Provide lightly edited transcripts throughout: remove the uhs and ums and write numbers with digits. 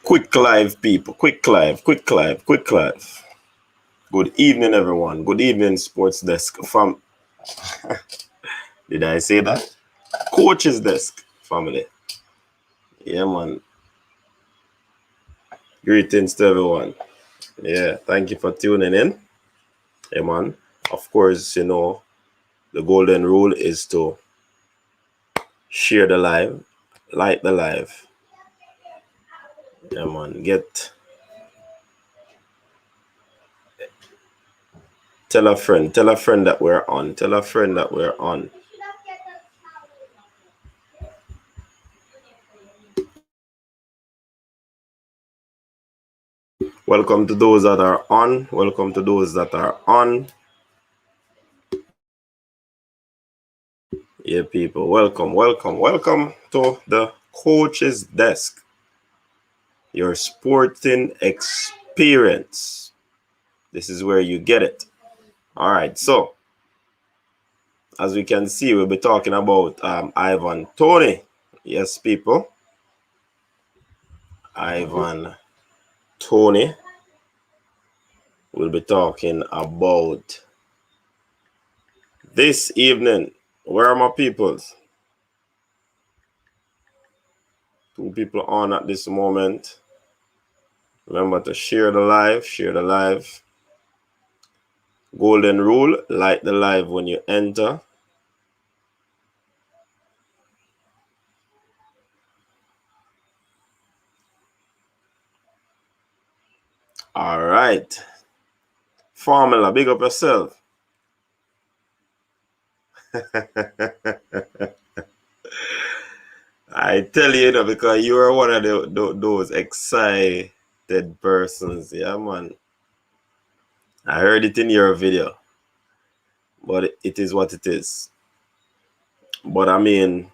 Quick live, people. Quick live. Good evening, everyone. Good evening, Sports Desk fam. Did I say that? Coach's Desk family. Yeah, man. Greetings to everyone. Yeah, thank you for tuning in. Yeah, man. Of course, the golden rule is to share the live, like the live. Yeah, man. Tell a friend that we're on. Tell a friend that we're on. Welcome to those that are on. Welcome to those that are on. Yeah, people. Welcome to the Coach's Desk. Your sporting experience. This is where you get it. All right. So, as we can see, we'll be talking about Ivan Toney. Yes, people. Ivan Toney. We'll be talking about this evening. Where are my peoples? 2 people on at this moment. Remember to share the live. Golden rule, like the live when you enter. All right. Formula, big up yourself. I tell you, because you are one of those excited persons. Yeah, man. I heard it in your video. But it is what it is. But I mean,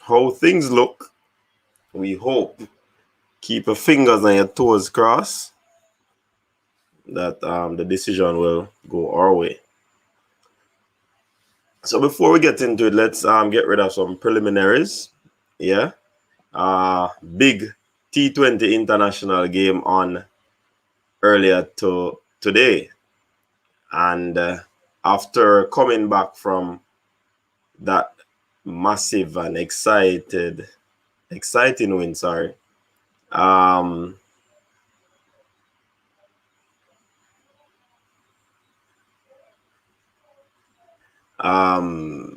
how things look, we hope. Keep your fingers and your toes crossed that the decision will go our way. So before we get into it, let's get rid of some preliminaries. Yeah. Big T20 international game on earlier today. And after coming back from that massive and exciting win,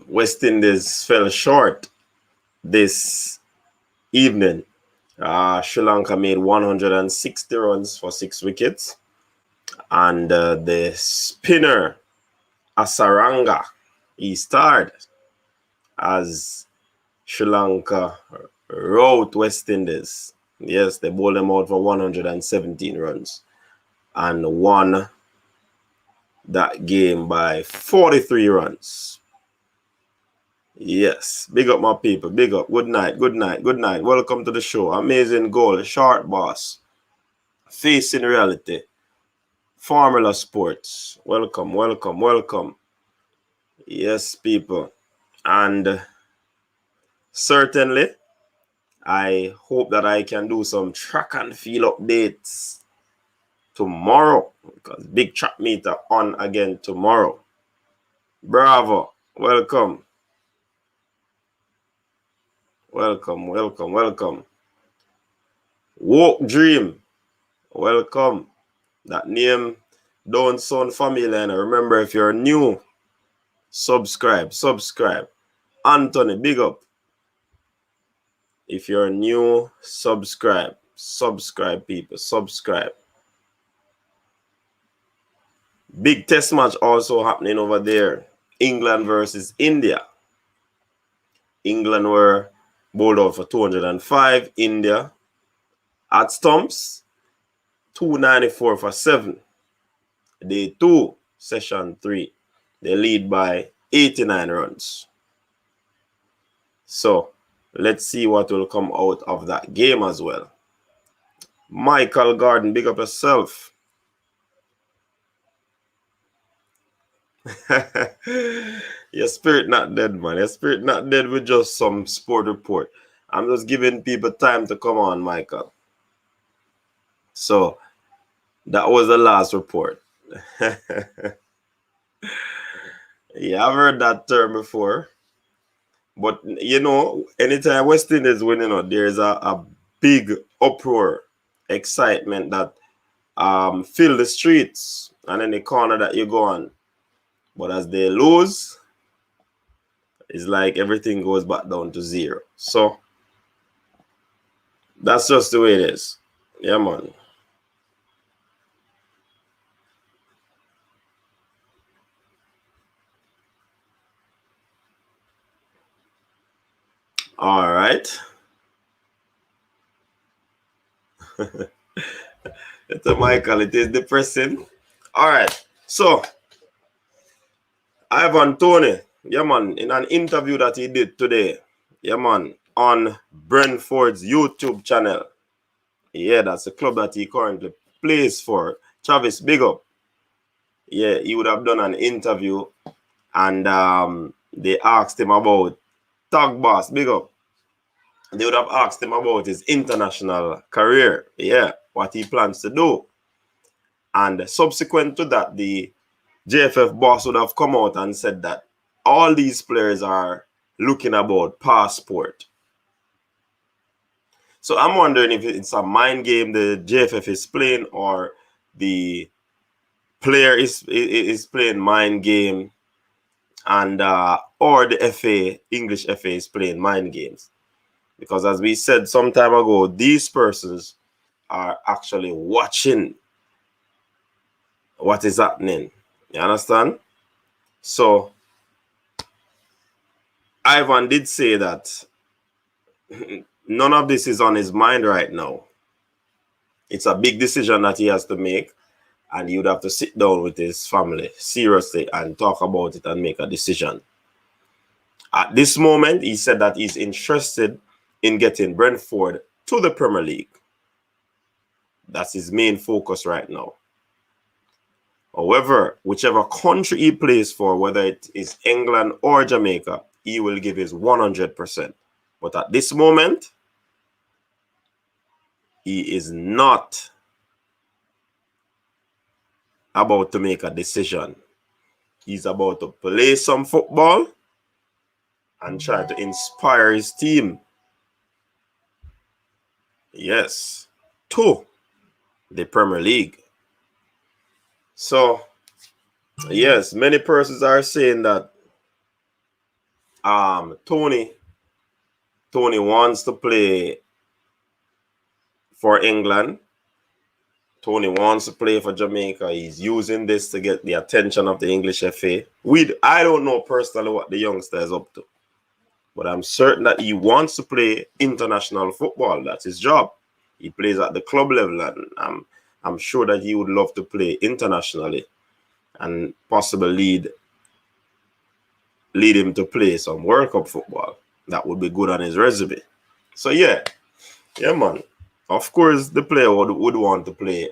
West Indies fell short this evening. Sri Lanka made 160 runs for 6 wickets. And the spinner, Asaranga, he starred as Sri Lanka routed West Indies. Yes, they bowled them out for 117 runs and won that game by 43 runs. Yes, big up my people, big up. Good night. Welcome to the show. Amazing goal, short boss, facing reality, Formula Sports. Welcome. Yes, people. And certainly, I hope that I can do some track and field updates tomorrow, because big track meter on again tomorrow. Bravo. Welcome. Woke Dream. Welcome. That name don't sound familiar. And remember, if you're new, subscribe. Anthony, big up. If you're new, subscribe. People. Subscribe. Big test match also happening over there. England versus India. England were bowled out for 205. India at stumps, 294 for 7. Day 2, session 3. They lead by 89 runs. So let's see what will come out of that game as well. Michael Garden, big up yourself. Your spirit not dead, man. Your spirit not dead with just some sport report. I'm just giving people time to come on, Michael. So that was the last report. Yeah, I've heard that term before. But, you know, anytime West Indies win, you know, there's a big uproar, excitement that fill the streets and any corner that you go on. But as they lose, it's like everything goes back down to zero. So that's just the way it is. Yeah, man. All right. It's a Michael. It is depressing. All right. So Ivan Toney, yeah, man, in an interview that he did today, yeah, man, on Brentford's YouTube channel. Yeah, that's the club that he currently plays for. Travis, big up. Yeah, he would have done an interview and they asked him about Tag Boss, big up. They would have asked him about his international career. Yeah, what he plans to do. And subsequent to that, the JFF boss would have come out and said that all these players are looking about passport. So I'm wondering if it's a mind game the JFF is playing or the player is playing mind game and or the FA, English FA is playing mind games. Because as we said some time ago, these persons are actually watching what is happening. You understand? So Ivan did say that none of this is on his mind right now. It's a big decision that he has to make, and he would have to sit down with his family seriously and talk about it and make a decision. At this moment, he said that he's interested in getting Brentford to the Premier League. That's his main focus right now. However, whichever country he plays for, whether it is England or Jamaica, he will give his 100%. But at this moment, he is not about to make a decision. He's about to play some football and try to inspire his team. Yes, to the Premier League. So, yes, many persons are saying that Toney wants to play for England. Toney wants to play for Jamaica. He's using this to get the attention of the English FA. I don't know personally what the youngster is up to, but I'm certain that he wants to play international football. That's his job. He plays at the club level, and I'm sure that he would love to play internationally and possibly lead him to play some World Cup football. That would be good on his resume. So yeah, man. Of course, the player would want to play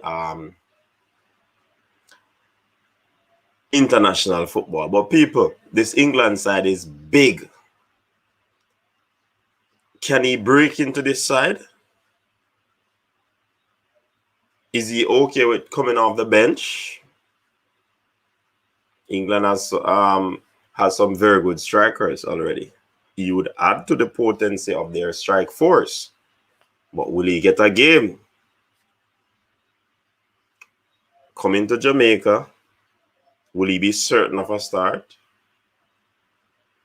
international football. But people, this England side is big. Can he break into this side? Is he okay with coming off the bench? England has some very good strikers already. He would add to the potency of their strike force. But will he get a game? Coming to Jamaica, will he be certain of a start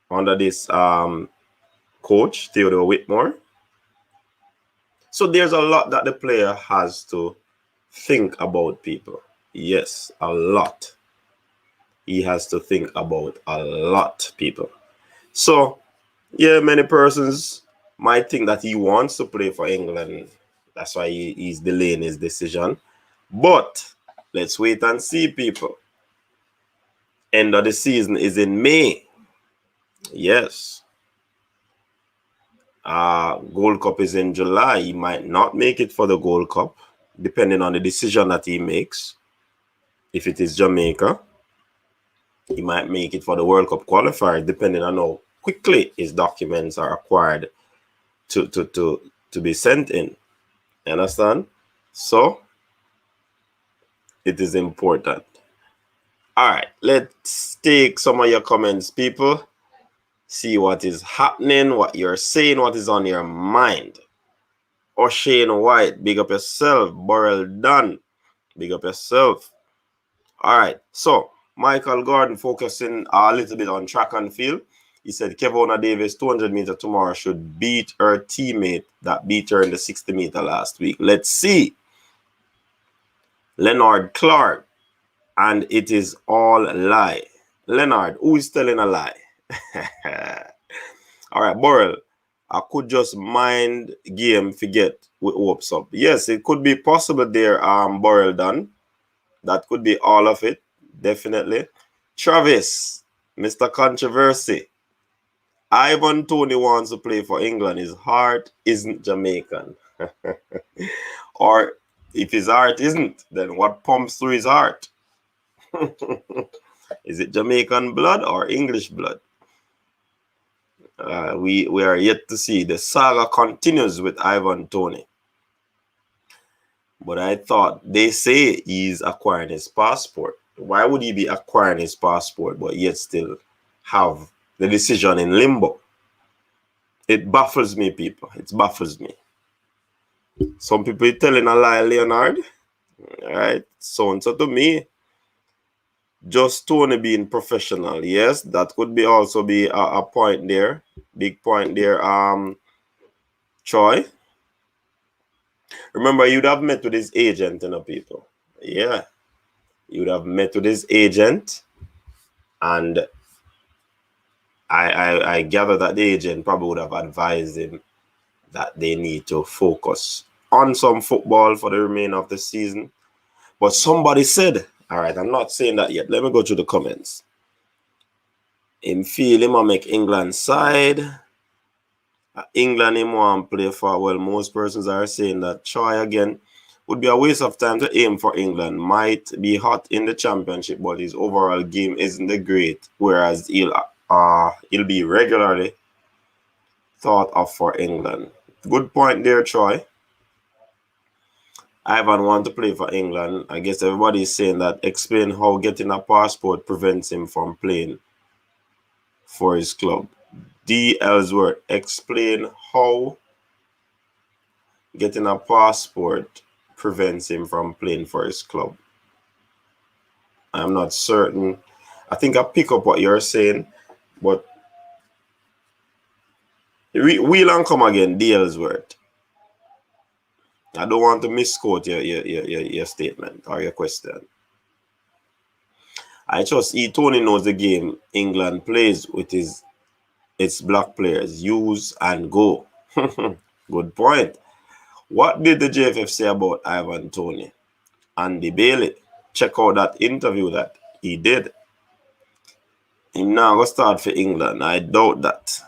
under this coach, Theodore Whitmore? So there's a lot that the player has to think about, people. Yes, a lot. He has to think about a lot, people. So, yeah, many persons might think that he wants to play for England. That's why he's delaying his decision. But let's wait and see, people. End of the season is in May. Yes. Gold Cup is in July. He might not make it for the Gold Cup, depending on the decision that he makes. If it is Jamaica, he might make it for the World Cup qualifier, depending on how quickly his documents are acquired to be sent in. You understand? So it is important. All right, let's take some of your comments, people. See what is happening, what you're saying, what is on your mind. O'Shane White, big up yourself. Burrell Dunn, big up yourself. All right, so Michael Gordon focusing a little bit on track and field. He said Kevona Davis 200 meter tomorrow should beat her teammate that beat her in the 60 meter last week. Let's see. Leonard Clark, and it is all a lie. Leonard, who is telling a lie? All right, Burrell, I could just mind game forget with hopes up. Yes, it could be possible there, Burrell done. That could be all of it, definitely. Travis, Mr. Controversy. Ivan Toney wants to play for England. His heart isn't Jamaican. Or if his heart isn't, then what pumps through his heart? Is it Jamaican blood or English blood? We are yet to see. The saga continues with Ivan Toney. But I thought they say he's acquiring his passport. Why would he be acquiring his passport but yet still have the decision in limbo? It baffles me, people. It baffles me. Some people telling a lie, Leonard. All right. So to me, just Toney being professional. Yes, that could be also be a point there. Big point there. Troy. Remember, you'd have met with his agent, people. Yeah. You'd have met with his agent, and I gather that the agent probably would have advised him that they need to focus on some football for the remainder of the season. But somebody said, all right, I'm not saying that yet. Let me go through the comments. Him feel him will make England side. England him want play for. Well, most persons are saying that Troy again would be a waste of time to aim for England. Might be hot in the championship, but his overall game isn't the great. Whereas he'll be regularly thought of for England. Good point there, Troy. Ivan want to play for England. I guess everybody's saying that. Explain how getting a passport prevents him from playing for his club. D. Ellsworth, explain how getting a passport prevents him from playing for his club. I'm not certain. I think I pick up what you're saying, but we'll and come again, D. Ellsworth. I don't want to misquote your statement or your question. I trust Toney knows the game England plays with its black players. Use and go. Good point. What did the JFF say about Ivan Toney? Andy Bailey. Check out that interview that he did. Him now going to start for England. I doubt that.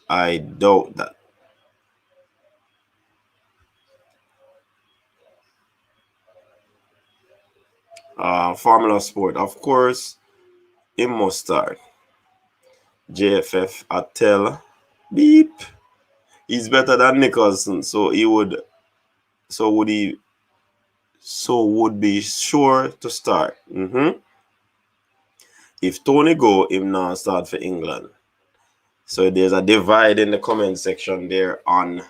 I doubt that. Formula Sport, of course, he must start. JFF, I tell, beep. He's better than Nicholson, so would be sure to start. If Toney go, him now start for England. So there's a divide in the comment section there on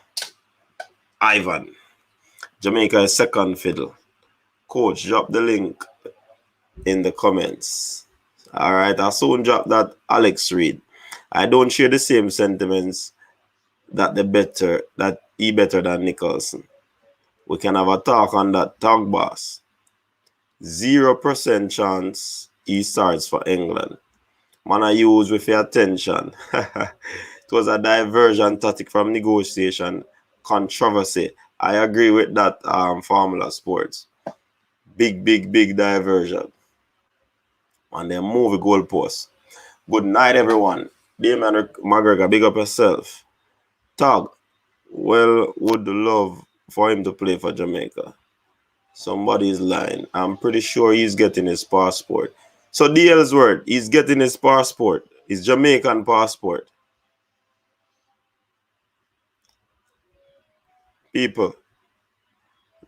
Ivan. Jamaica is second fiddle. Coach, drop the link in the comments. All right, I'll soon drop that. Alex Reed. I don't share the same sentiments that he better than Nicholson. We can have a talk on that. Talk, boss. 0% chance he starts for England. Man, I use with your attention. It was a diversion tactic from negotiation controversy. I agree with that. Formula Sports. Big diversion. And then move the goalpost. Good night, everyone. Damien McGregor, big up yourself. Tag, well, would love for him to play for Jamaica. Somebody's lying. I'm pretty sure he's getting his passport. So D. Ellsworth, he's getting his passport. His Jamaican passport. People,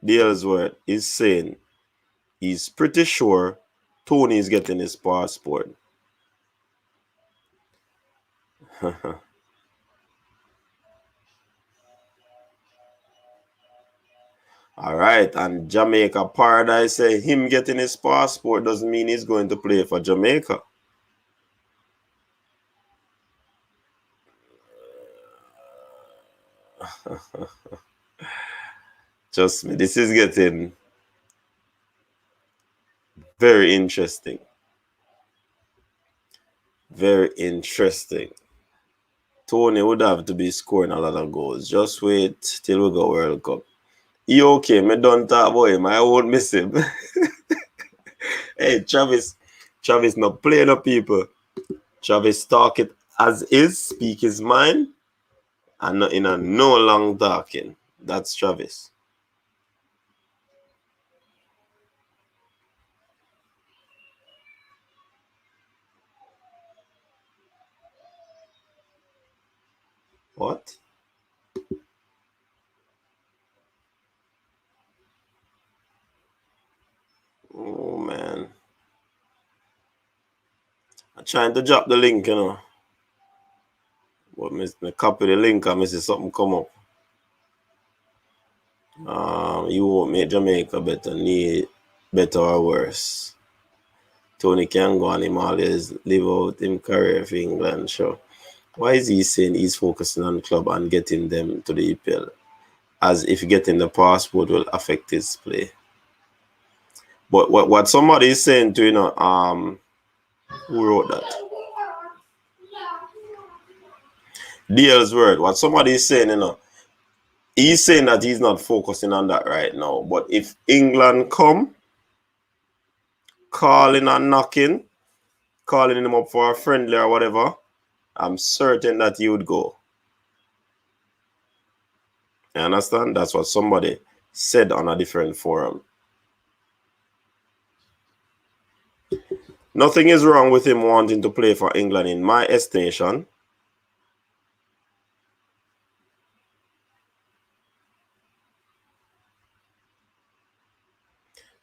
Dalesworth is saying he's pretty sure Toney is getting his passport. All right, and Jamaica Paradise say him getting his passport doesn't mean he's going to play for Jamaica. Trust me, this is getting very interesting. Very interesting. Toney would have to be scoring a lot of goals. Just wait till we go World Cup. He okay, me don't talk about him. I won't miss him. Hey, Travis not playing up people. Travis talk it as is, speak his mind, and not in a no long talking. That's Travis. What? Oh man. I'm trying to drop the link, you know. But me copy the link and me see something come up. You won't make Jamaica better, need better or worse. Toney can go and him always live out his career for England, sure. Why is he saying he's focusing on the club and getting them to the EPL? As if getting the passport will affect his play. But what somebody is saying to, who wrote that? Deal's word. What somebody is saying, he's saying that he's not focusing on that right now. But if England come, calling and knocking, calling him up for a friendly or whatever, I'm certain that he would go. You understand? That's what somebody said on a different forum. Nothing is wrong with him wanting to play for England in my estimation.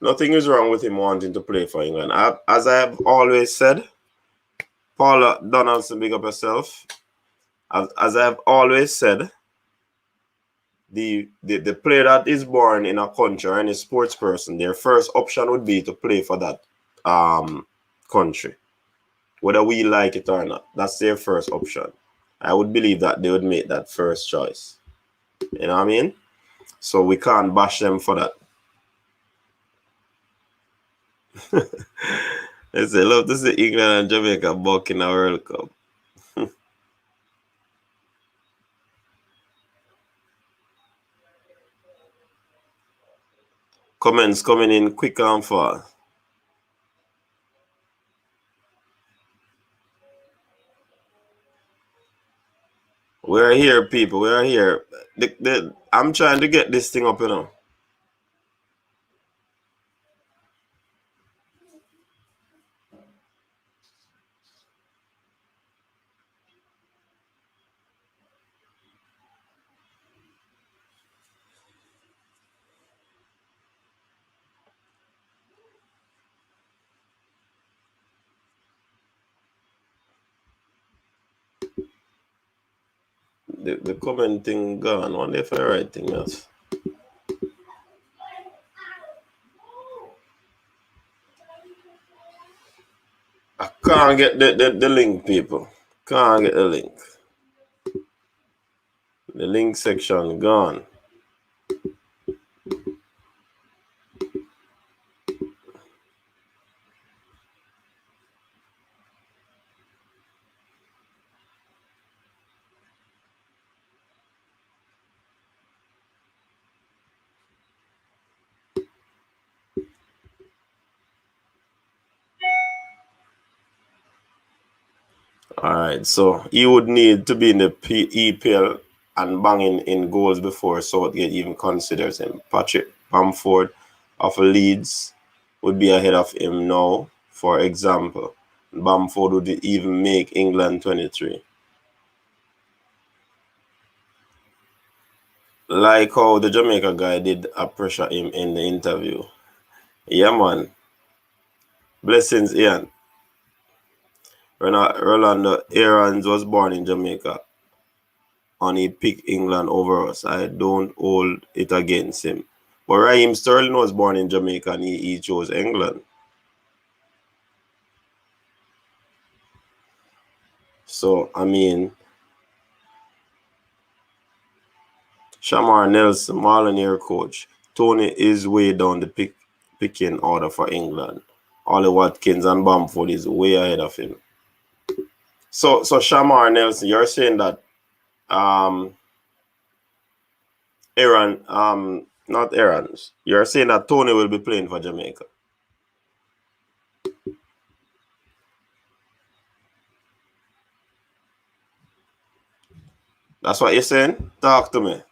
Nothing is wrong with him wanting to play for England. As I have always said, Paula Donaldson, big up yourself. As I have always said, the player that is born in a country or any sports person, their first option would be to play for that country, whether we like it or not. That's their first option. I would believe that they would make that first choice. You know what I mean? So we can't bash them for that. They say, love to see England and Jamaica back in a World Cup. Comments coming in quick and fast. We're here, people. We're here. I'm trying to get this thing up, The comment thing gone. Wonder if I write thing else. I can't get the link, people. Can't get the link. The link section gone. All right, so he would need to be in the EPL and banging in goals before Southgate even considers him. Patrick Bamford of Leeds would be ahead of him now, for example. Bamford would even make England 23. Like how the Jamaica guy did pressure him in the interview. Yeah, man. Blessings, Ian. Rolando Aarons was born in Jamaica and he picked England over us. I don't hold it against him. But Raheem Sterling was born in Jamaica and he chose England. So, I mean, Shamar Nelson, Marlon coach. Toney is way down the picking order for England. Ollie Watkins and Bamford is way ahead of him. So Shamar Nelson, you're saying that not Aaron's. You're saying that Toney will be playing for Jamaica. That's what you're saying? Talk to me.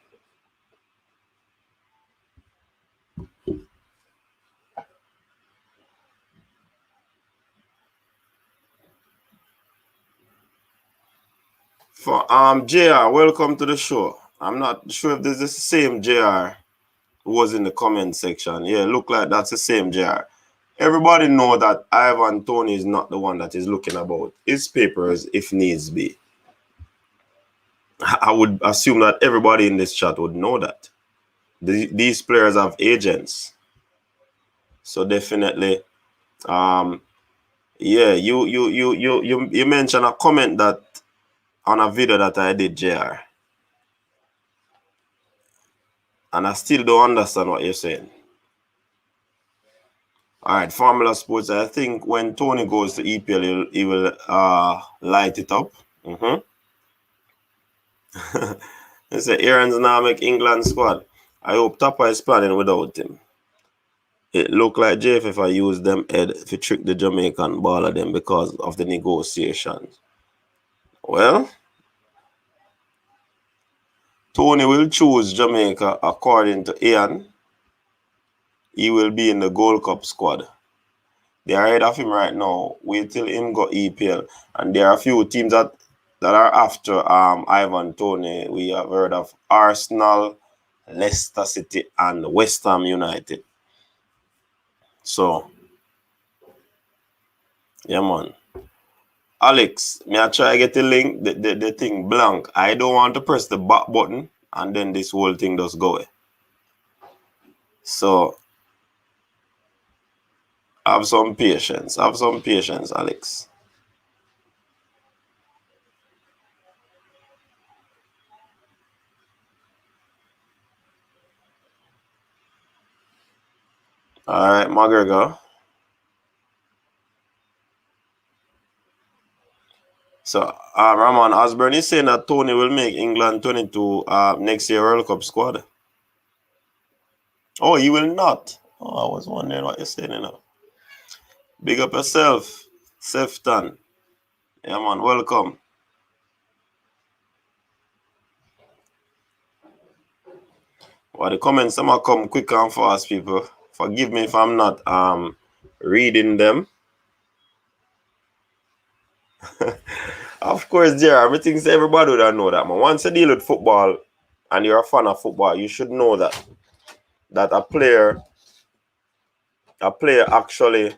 For JR, welcome to the show. I'm not sure if this is the same JR who was in the comment section. Yeah, look like that's the same JR. Everybody know that Ivan Toney is not the one that is looking about his papers if needs be. I would assume that everybody in this chat would know that. These players have agents. So definitely, yeah, you mentioned a comment that on a video that I did, JR. And I still don't understand what you're saying. All right, Formula Sports. I think when Toney goes to EPL, he will light it up. They say Aaron's now make England squad. I hope Tapa is planning without him. It look like JFF I use them head to trick the Jamaican ball of them because of the negotiations. Well, Toney will choose Jamaica according to Ian. He will be in the Gold Cup squad. They are ahead of him right now. Wait till him go EPL. And there are a few teams that are after Ivan Toney. We have heard of Arsenal, Leicester City, and West Ham United. So, yeah, man. Alex, may I try to get the link, the thing blank. I don't want to press the back button and then this whole thing just go away. So, have some patience. Have some patience, Alex. All right, McGregor. So, Ramon Osborne is saying that Toney will make England 22 next year World Cup squad. Oh, he will not. Oh, I was wondering what you're saying, you know. Big up yourself, Sefton. Yeah, man, welcome. Well, the comments some come quick and fast, people. Forgive me if I'm not reading them. Of course, there are things everybody would know that, man. Once you deal with football and you're a fan of football, you should know that a player actually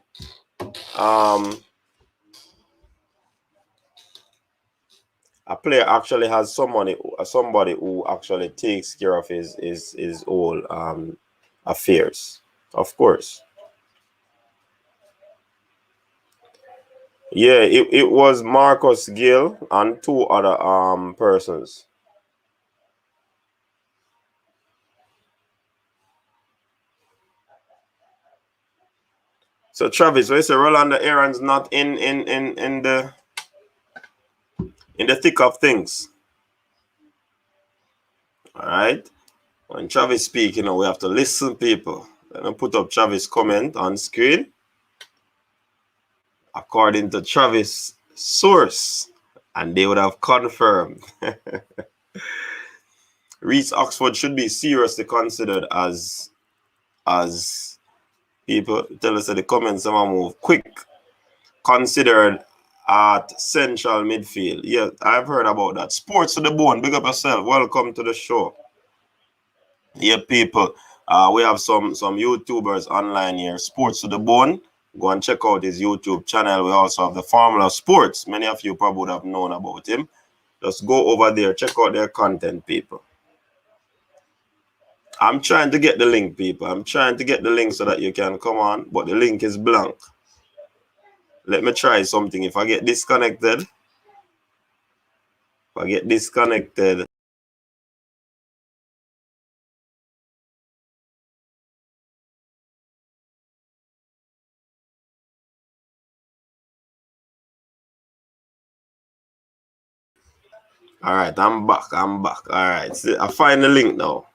has somebody who actually takes care of his whole affairs. Of course. Yeah, it was Marcus Gill and two other persons. So Travis, when you say Rolando Aaron's not in the thick of things. All right. When Travis speak, we have to listen, people. Let me put up Travis' comment on screen. According to Travis' source, and they would have confirmed. Reese Oxford should be seriously considered as people tell us in the comments, someone move quick. Considered at central midfield. Yeah, I've heard about that. Sports to the bone. Big up yourself. Welcome to the show. Yeah, people. We have some YouTubers online here. Sports to the Bone. Go and check out his YouTube channel. We also have the Formula Sports. Many of you probably would have known about him. Just go over there, check out their content, people. I'm trying to get the link, people. I'm trying to get the link so that you can come on, but the link is blank. Let me try something. If I get disconnected, all right, I'm back. All right, see, I find the link now.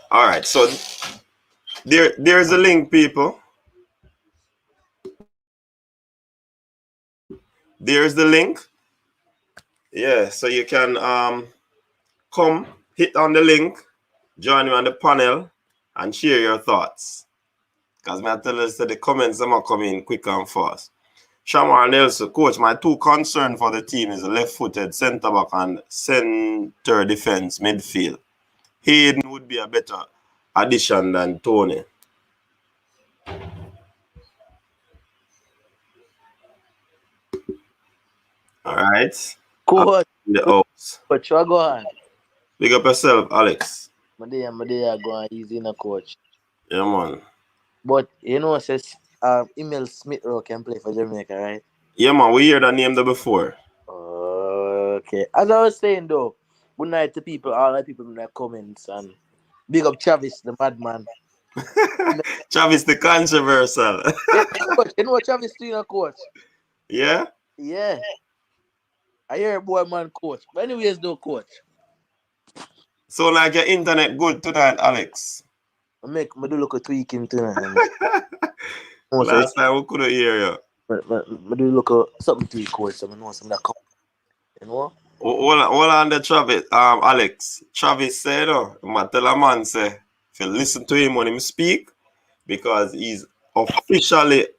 All right, so there's a link, people. There's the link. Yeah, so you can come, hit on the link, join me on the panel, and share your thoughts. Because I tell us that the comments are coming quick and fast. Shamar Nelson, coach, my two concerns for the team is the left-footed centre back and centre defense midfield. Hayden would be a better addition than Toney. All right. Coach, the house. coach, what go on? Big up yourself, Alex. My day go on easy na coach. Yeah, man. But you know, says Emil Smith Rowe can play for Jamaica, right? Yeah, man. We hear that name there before. Okay. As I was saying though, good night to people, all the people in the comments, and big up Travis, the madman. Travis the controversial. Coach, you know what Travis doing, coach? Yeah? Yeah. I hear a boy man coach. But anyways though, coach. So like your internet good tonight, Alex? I do look at tweaking tonight. Last time we couldn't hear you. I do look at something tweak, coach, so I know something that come. You know? Hold on the Travis, Alex. Travis said, I tell a man say, if you listen to him when he speak, because he's officially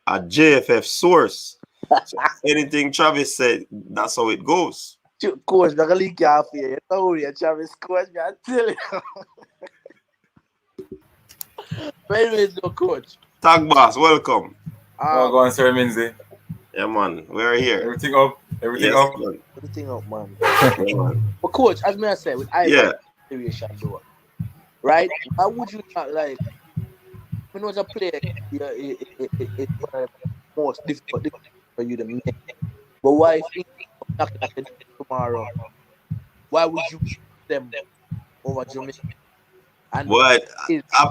a JFF source. So anything Travis said, that's how it goes. Coach, I can link you off here. You don't worry, Travis, coach, I tell you. But anyways, no, coach. Tag boss, welcome. Go on, Sir Minzy. Yeah, man, we're here. Everything up? Everything yes, up? Man. Everything up, man. Yeah, man. But coach, as me I said, with Ivan situation though, right? Why would you not like when was a player it's one of the most difficult for you to make. But why if not tomorrow, why would you them over Jamaica? And but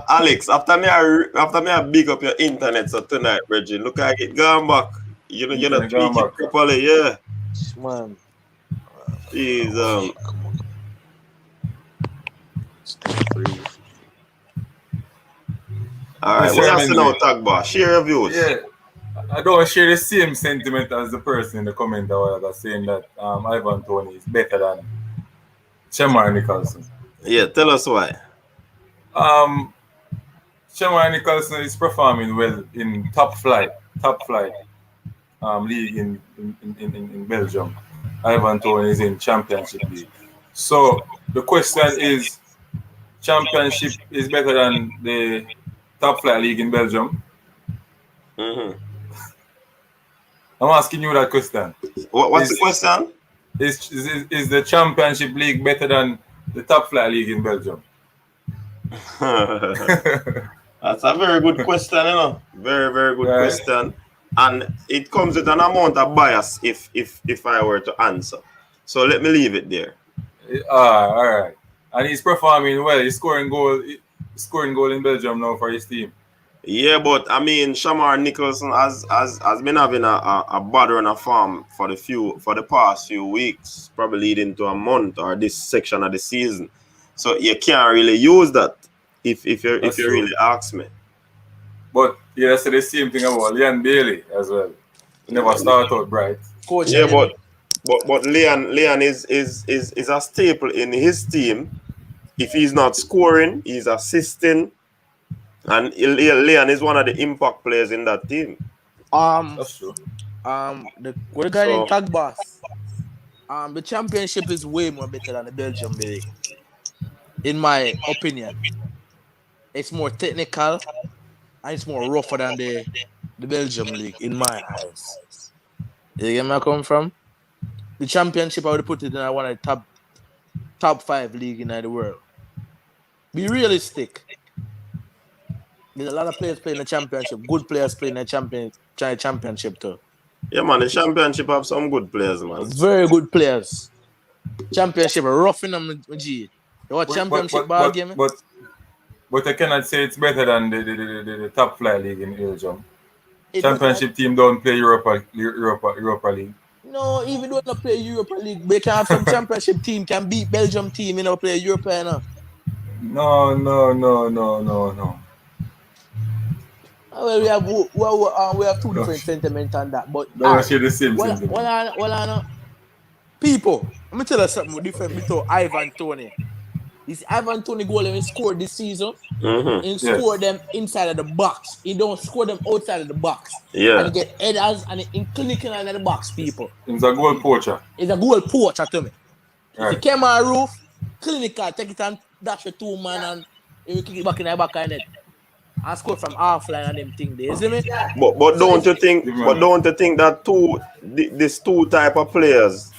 Alex, after me I big up your internet so tonight, Reggie. Look like it gone back. You're not tweaking properly, yeah. Man. Jeez, all right, what else now, Tagba? Share your views. Yeah, I don't share the same sentiment as the person in the comment that was saying that Ivan Toney is better than Shamar Nicholson. Yeah, tell us why. Shamar Nicholson is performing well in top flight league in Belgium. Ivan Toney is in Championship League. So the question is, Championship is better than the top flight league in Belgium? Mm-hmm. I'm asking you that question. What's the question? Is the Championship League better than the top flight league in Belgium? That's a very good question, you know. Very, very good question. And it comes with an amount of bias if I were to answer. So let me leave it there. All right. And he's performing well. He's scoring goal in Belgium now for his team. Yeah, but I mean, Shamar Nicholson has been having a bad run of form for the past few weeks, probably leading to a month or this section of the season. So you can't really use that if you really ask me. But yeah, so the same thing about Leon Bailey as well. He never started out bright. Coach, yeah, but Leon is a staple in his team. If he's not scoring, he's assisting, and Leon is one of the impact players in that team. That's true. what the guy named Tag Boss. The championship is way more better than the Belgium league, in my opinion. It's more technical and it's more rougher than the Belgium league, in my eyes. You get where I come from? The championship, I would put it in one of the top 5 league in the world. Be realistic. There's a lot of players playing the championship. Good players playing the championship too. Yeah, man, the championship have some good players, man. Very good players. Championship roughing them, G. You watch championship ball game? But I cannot say it's better than the top flight league in Belgium. Championship team don't play Europa League. No, even though they don't play Europa League, they can have some championship team can beat Belgium team, play Europa, No. Well, we have two different sentiments on that, but I share the same sentiment. Well, people, let me tell you something different between Ivan Toney. This Ivan Toney goal he scored this season. He scored them inside of the box. He don't score them outside of the box. Yeah. And he get headers and he clinicking under the box, people. He's a goal poacher. He's a goal poacher to me. Right. If he came on roof, clinical, take it and dash with 2 man and he will kick it back in the back of net. And score from half line and them thing there, you see me? But don't you think that these two type of players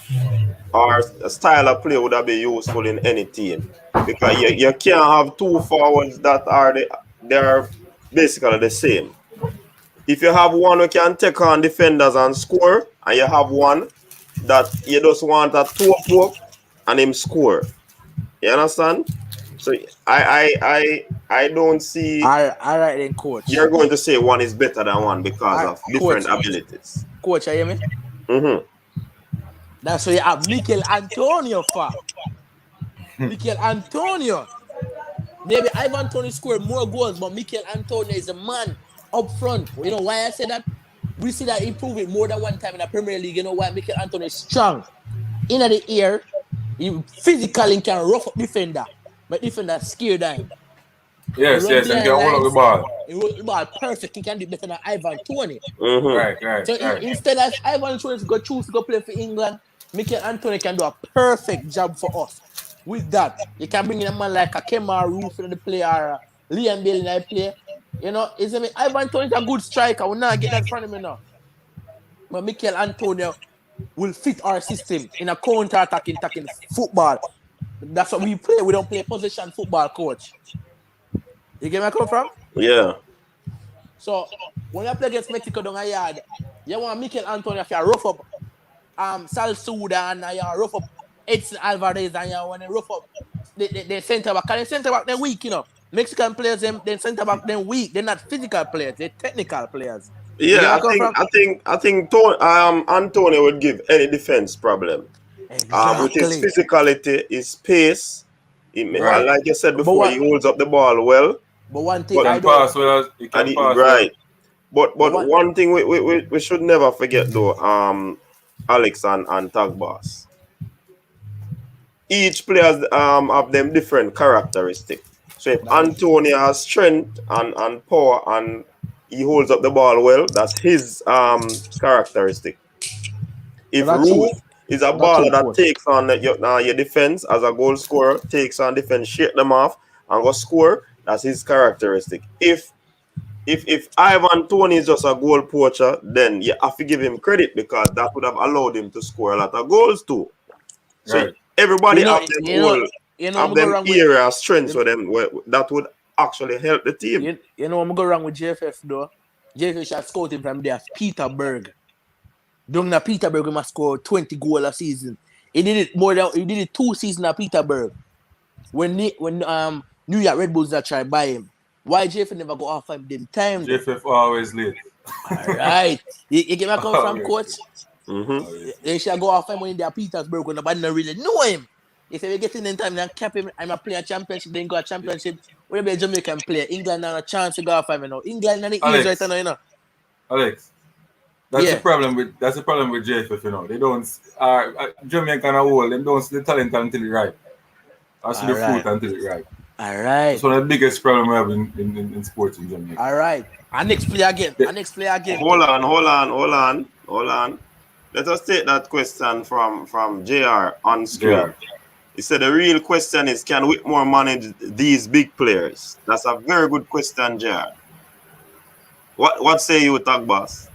or a style of play would have been useful in any team? Because you can't have 2 forwards that they're basically the same. If you have one who can take on defenders and score, and you have one that you just want a toe and him score. You understand? So I don't see. All right then, coach. You're going to say one is better than one because of different abilities. Coach, you hear me? Mm-hmm. That's why you have Mikel Antonio for. Mikel Antonio. Maybe Ivan Toney scored more goals, but Mikel Antonio is a man up front. You know why I say that? We see that he proved it more than one time in the Premier League. You know why? Mikel Antonio is strong. In the air, he physically can rough up defender. But defender scared him. Yes, and can hold up the ball. He hold the ball perfect. He can do better than Ivan Toney. Mm-hmm. Right. So instead of Ivan Toney choose to go play for England, Mikel Antonio can do a perfect job for us. With that, you can bring in a man like a Kemar Roof in the play or Liam Bale in the play. You know, Ivan Toney is a good striker. We'll not get that from him now. But Mikel Antonio will fit our system in a counter-attacking football. That's what we play. We don't play position football, coach. You get where I come from? Yeah. So, when you play against Mexico down a yard, you want Mikel Antonio to rough up Sal Souda and you rough up Edson Alvarez and you want to rough up the centre back. Because the centre back, they're weak, you know. Mexican players, the centre back, they're weak. They're not physical players. They're technical players. Yeah, I think Antonio would give any defense problem. Exactly. With his physicality, his pace, like you said before, he holds up the ball well. But one thing he can pass. But one thing we should never forget though, Alex and Tag Boss. Each player have them different characteristics. So if Antonio has strength and power and he holds up the ball well, that's his characteristic. If Ruth is a baller that takes on your defense as a goal scorer, takes on defense, shake them off, and go score, that's his characteristic. If Ivan Toney is just a goal poacher, then you have to give him credit because that would have allowed him to score a lot of goals too. So everybody have them area strengths for them that would actually help the team. You know what I'm going wrong with JFF though? JFF should scout him from there. Peterburg. Down in Peterburg, he must score 20 goals a season. He did it 2 seasons at Peterburg. When New York Red Bulls try to buy him. Why JFF never go off him them time? JFF always late. Alright. You get me come from, coach? Mm-hmm. They should go off him when they're Petersburg when nobody don't really know him. If they get in the time and cap him, I'm a player championship, then go a championship. Where be a Jamaican player? England have a chance to go off him, you know. England and the East right now, you know. Alex. That's the problem with JFF, you know. They don't Jamaican are old, they don't see the talent until it right. I see the fruit until it right. Alright. That's one of the biggest problems we have in sports in Jamaica. Alright. Our next player again. Hold on. Hold on. Let us take that question from JR on screen. He said the real question is, can Whitmore manage these big players? That's a very good question, JR. What say you, Tag Boss?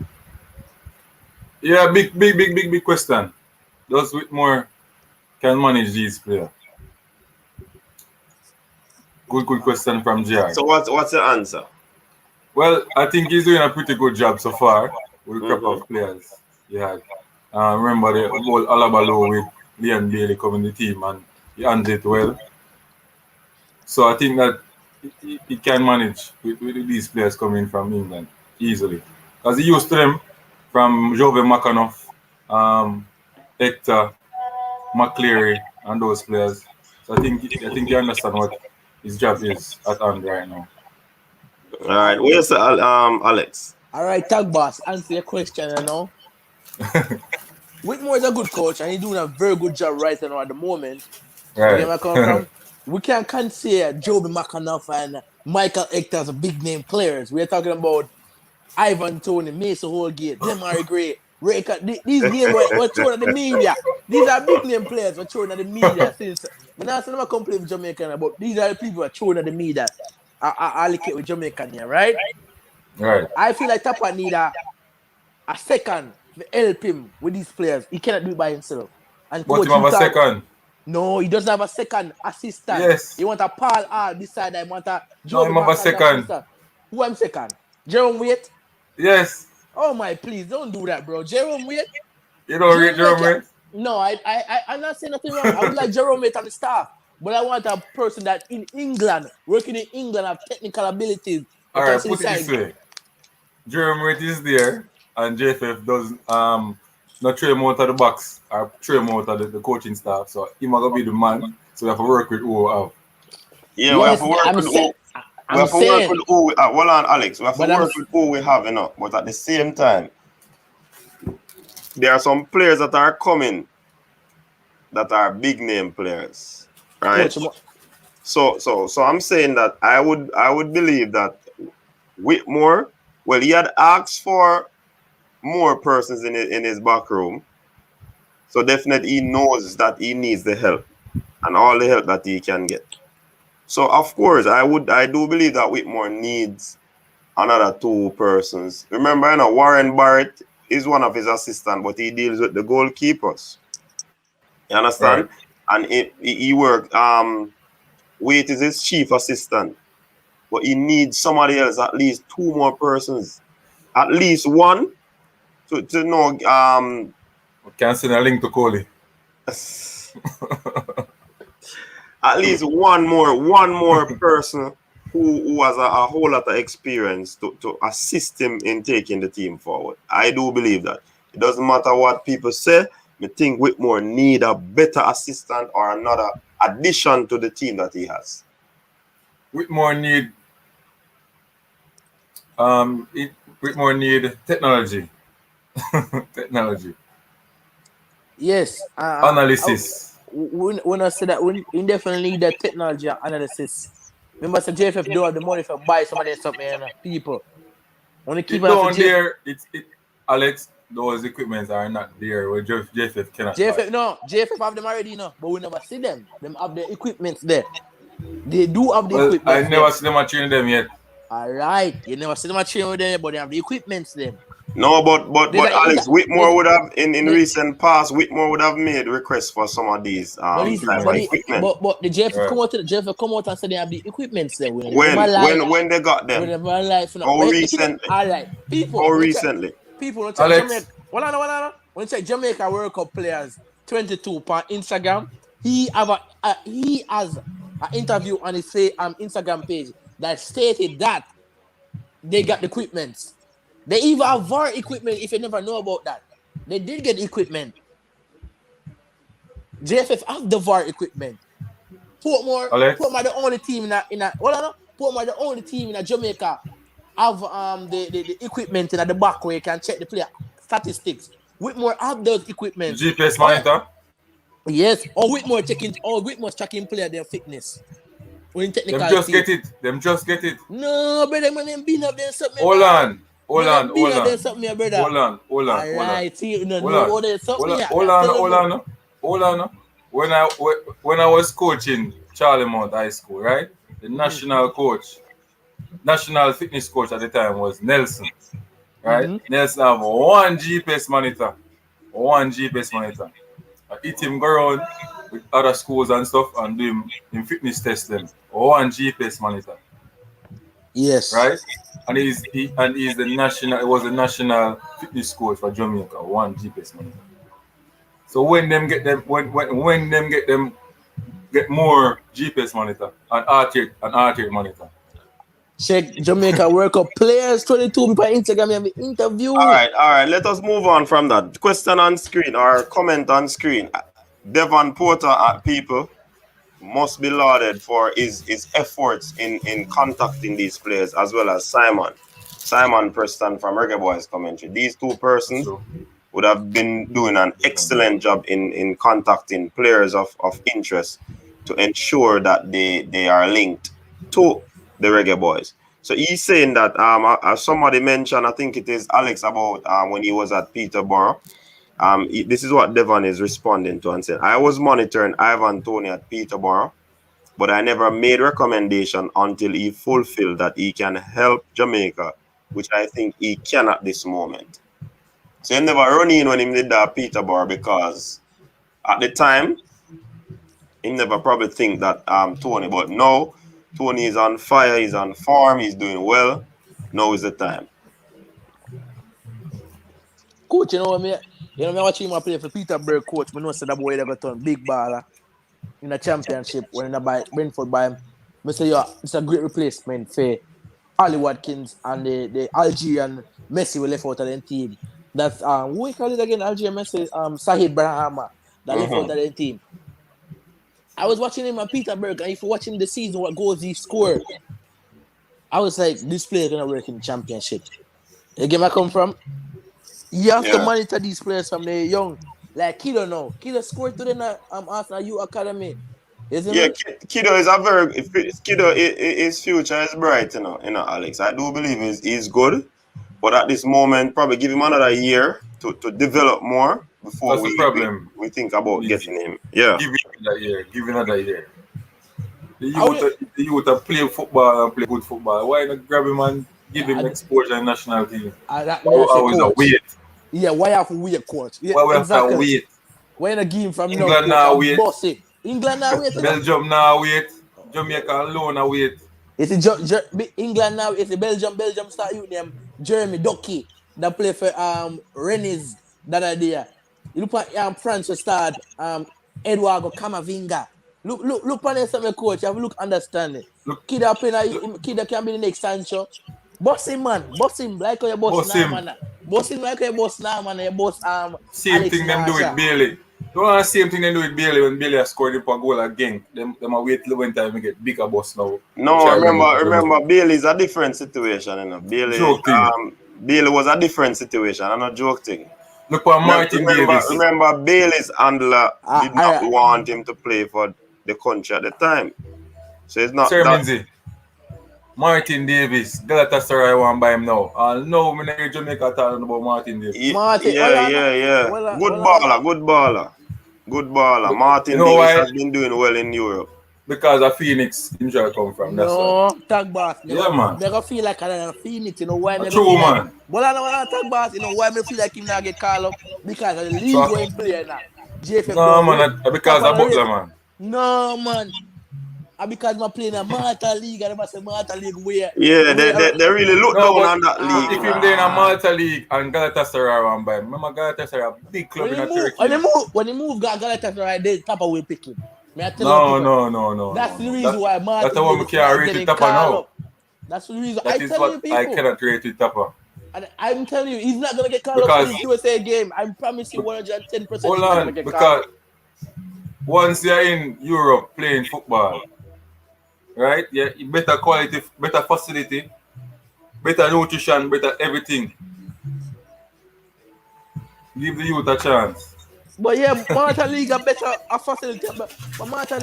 Yeah, big question. Does Whitmore can manage these players? Good question from JR. So what's the answer? Well, I think he's doing a pretty good job so far with the crop of players he had. Remember the whole Alabalo with Leon Bailey coming the team, and he handled it well. So I think that he can manage with these players coming from England easily. Because he used to them from Jove McAnuff, Hector, McCleary, and those players. So I think you understand what his job is at hand right now. All right, where's Alex? All right, Tag Boss, answer your question, you know. Whitmore is a good coach, and he's doing a very good job right now at the moment. Right. Where I come from? We can't consider Joby McAnuff and Michael Hector as big name players. We're talking about Ivan Toney, Mason Holgate, Demary Gray, Ray. These names were thrown at the media. These are big name players were thrown at the media since. When I say I'm complaining with Jamaican, but these are the people who are thrown at the media. I like it with Jamaican here, right? Right. I feel like Tapa need a second to help him with these players. He cannot do it by himself. And but he have a second. No, he doesn't have a second assistant. Yes. He want a Paul R beside him. Want a Joe. No, he have a second. Assistant. Who am second? Jerome Waite? Yes. Oh my, please don't do that, bro. Jerome Waite? You don't rate Jerome Waite? No, I'm not saying nothing wrong. I would like Jerome Waite on the staff, but I want a person that in England, working in England, have technical abilities. All right, put it this way. Jerome Waite is there, and JFF does not throw him out of the box or throw him out of the coaching staff. So he might be the man. So we have to work with who we have. Yeah, we have to work with who. We have to work with who we have. Hold on, Alex. We have to work with who we have, you know. But at the same time, there are some players that are coming that are big name players, right? So I'm saying that I would believe that Whitmore, well, he had asked for more persons in his back room, so definitely he knows that he needs the help and all the help that he can get. So of course, I do believe that Whitmore needs another two persons. Remember, you know, Warren Barrett is one of his assistants, but he deals with the goalkeepers. You understand? Right. And he worked. Waite is his chief assistant, but he needs somebody else, at least two more persons, at least one, to know. Can't send a link to Coley. At least one more person who has a whole lot of experience to assist him in taking the team forward. I do believe that. It doesn't matter what people say. I think Whitmore need a better assistant or another addition to the team that he has. Whitmore need technology. Technology. Yes. Analysis. When I say that, we definitely need that technology analysis. Remember, so JFF don't have the money for buy some of that stuff, man. People. When they keep down there, Alex, those equipments are not there where JFF cannot buy. No, JFF have them already, no, but we never see them. Them have the equipments there. They do have the equipment. I never see them at training them yet. Alright, you never see them at training them, but they have the equipments there. No, but Alex, Whitmore would have in recent past, Whitmore would have made requests for some of these equipment. But the JFF come out and say they have the equipments there. When they got them? Recently? Alright, people. Recently? People don't check Jamaica. When you check Jamaica World Cup players 22 on Instagram, he has an interview on his Instagram page that stated that they got the equipment. They even have VAR equipment. If you never know about that, they did get equipment. JFF have the VAR equipment. Portmore the only team Portmore the only team in Jamaica have the equipment in the back where you can check the player statistics. Whitmore have those equipment. GPS monitor. Yes, or Whitmore checking player their fitness. Them just get it. No, but them been up there something. Hold Hold on. There's something here, brother. Hold on. Alright, see, there's something here. Hold on. When I was coaching Charlie Mount High School, right? The national fitness coach at the time was Nelson, right? Nelson have one GPS monitor. I hit him go around with other schools and stuff and do him fitness test them. One GPS monitor. Yes. Right? And he's the national. It was a national fitness coach for Jamaica. One GPS monitor. So when them get more GPS monitor and heart rate monitor. Check Jamaica World Cup players 22 per Instagram have an interview. All right. Let us move on from that. Question on screen or comment on screen. Devon Porter people must be lauded for his efforts in contacting these players, as well as Simon Preston from Reggae Boys commentary. These two persons would have been doing an excellent job in contacting players of interest to ensure that they are linked to the Reggae Boys. So he's saying that as somebody mentioned, I think it is Alex, about when he was at Peterborough. This is what Devon is responding to and saying, I was monitoring Ivan Toney at Peterborough, but I never made recommendation until he fulfilled that he can help Jamaica, which I think he can at this moment. So he never run in when he did that Peterborough, because at the time, he never probably think that Toney, but now Toney is on fire, he's on form, he's doing well. Now is the time. Coach, me watching him play for Peterborough, coach. I know that boy got turn big baller in a championship when I Brentford by him. I say, it's a great replacement for Ali Watkins and the Algerian Messi we left out of the team. That's who we call it again? Algerian Messi, Sahid Brahama that left out of the team. I was watching him at Peterborough, and if you're watching the season, what goals he scored, I was like, this player is gonna work in the championship. You get where I come from? You have to monitor these players from the young. Like Kido now. Kido scored today in the Arsenal Youth Academy. Isn't it? Kido is his future is bright, you know, Alex. I do believe he's good. But at this moment, probably give him another year to develop more before we think about getting him. Yeah. Give him another year. The youth are play football and play good football. Why not grab him and give him exposure in national team? Always a wait. Yeah, why have to wait, coach? Yeah, why have to wait? Why not give him from England now wait? England now wait. Belgium now wait. Jamaica alone now wait. It's England now. It's Belgium start using them Jeremy Doki that play for Rennes that idea. You look at France start Eduardo Camavinga. Look on something, coach. Have a look, understand it. Kid can be the next Sancho. Boss him, man. Boss him like your boss now, man. Boss him like your boss now, man. Your boss same Alex thing them do with Bailey. Don't want the same thing they do with Bailey when Bailey has scored a goal again. Them are wait till when time we get bigger boss now. No, remember Bailey's a different situation, you know. Bailey was a different situation, I'm not joking. Look at Martin Davis. Remember Bailey's handler did not want him to play for the country at the time. So it's not Minzy. Martin Davis, Galatasaray want buy him now. No, I'm not Jamaica talking about Martin Davis. Yeah. Good baller. Martin Davis has been doing well in Europe. Because of Phoenix, injury come from. That's why. Tag boss. Yeah, man. They gonna feel like a Phoenix, you know why? True, man. But I don't want to tag boss, you know why me feel like him not get called up? Because of the league where he play now. No, man, because of Butler, man. No, man. Because I'm playing a Malta League, and I say Malta League where. Yeah, they really look down on that league. If you're playing a Malta League and Galatasaray one by, remember Galatasaray, a big club in Turkey. When he move Galatasaray, they Tapa will pick him. No. That's the reason why Martin. That's the one we can't rate with Tapa now. That's the reason. That is what I cannot rate with Tapa. And I'm telling you, he's not gonna get called up in the USA game. I promise you 110%. Hold on, because once you're in Europe playing football, right? Yeah, better quality, better facility, better nutrition, better everything. Give the youth a chance. But yeah, Malta League a better facility. But Malta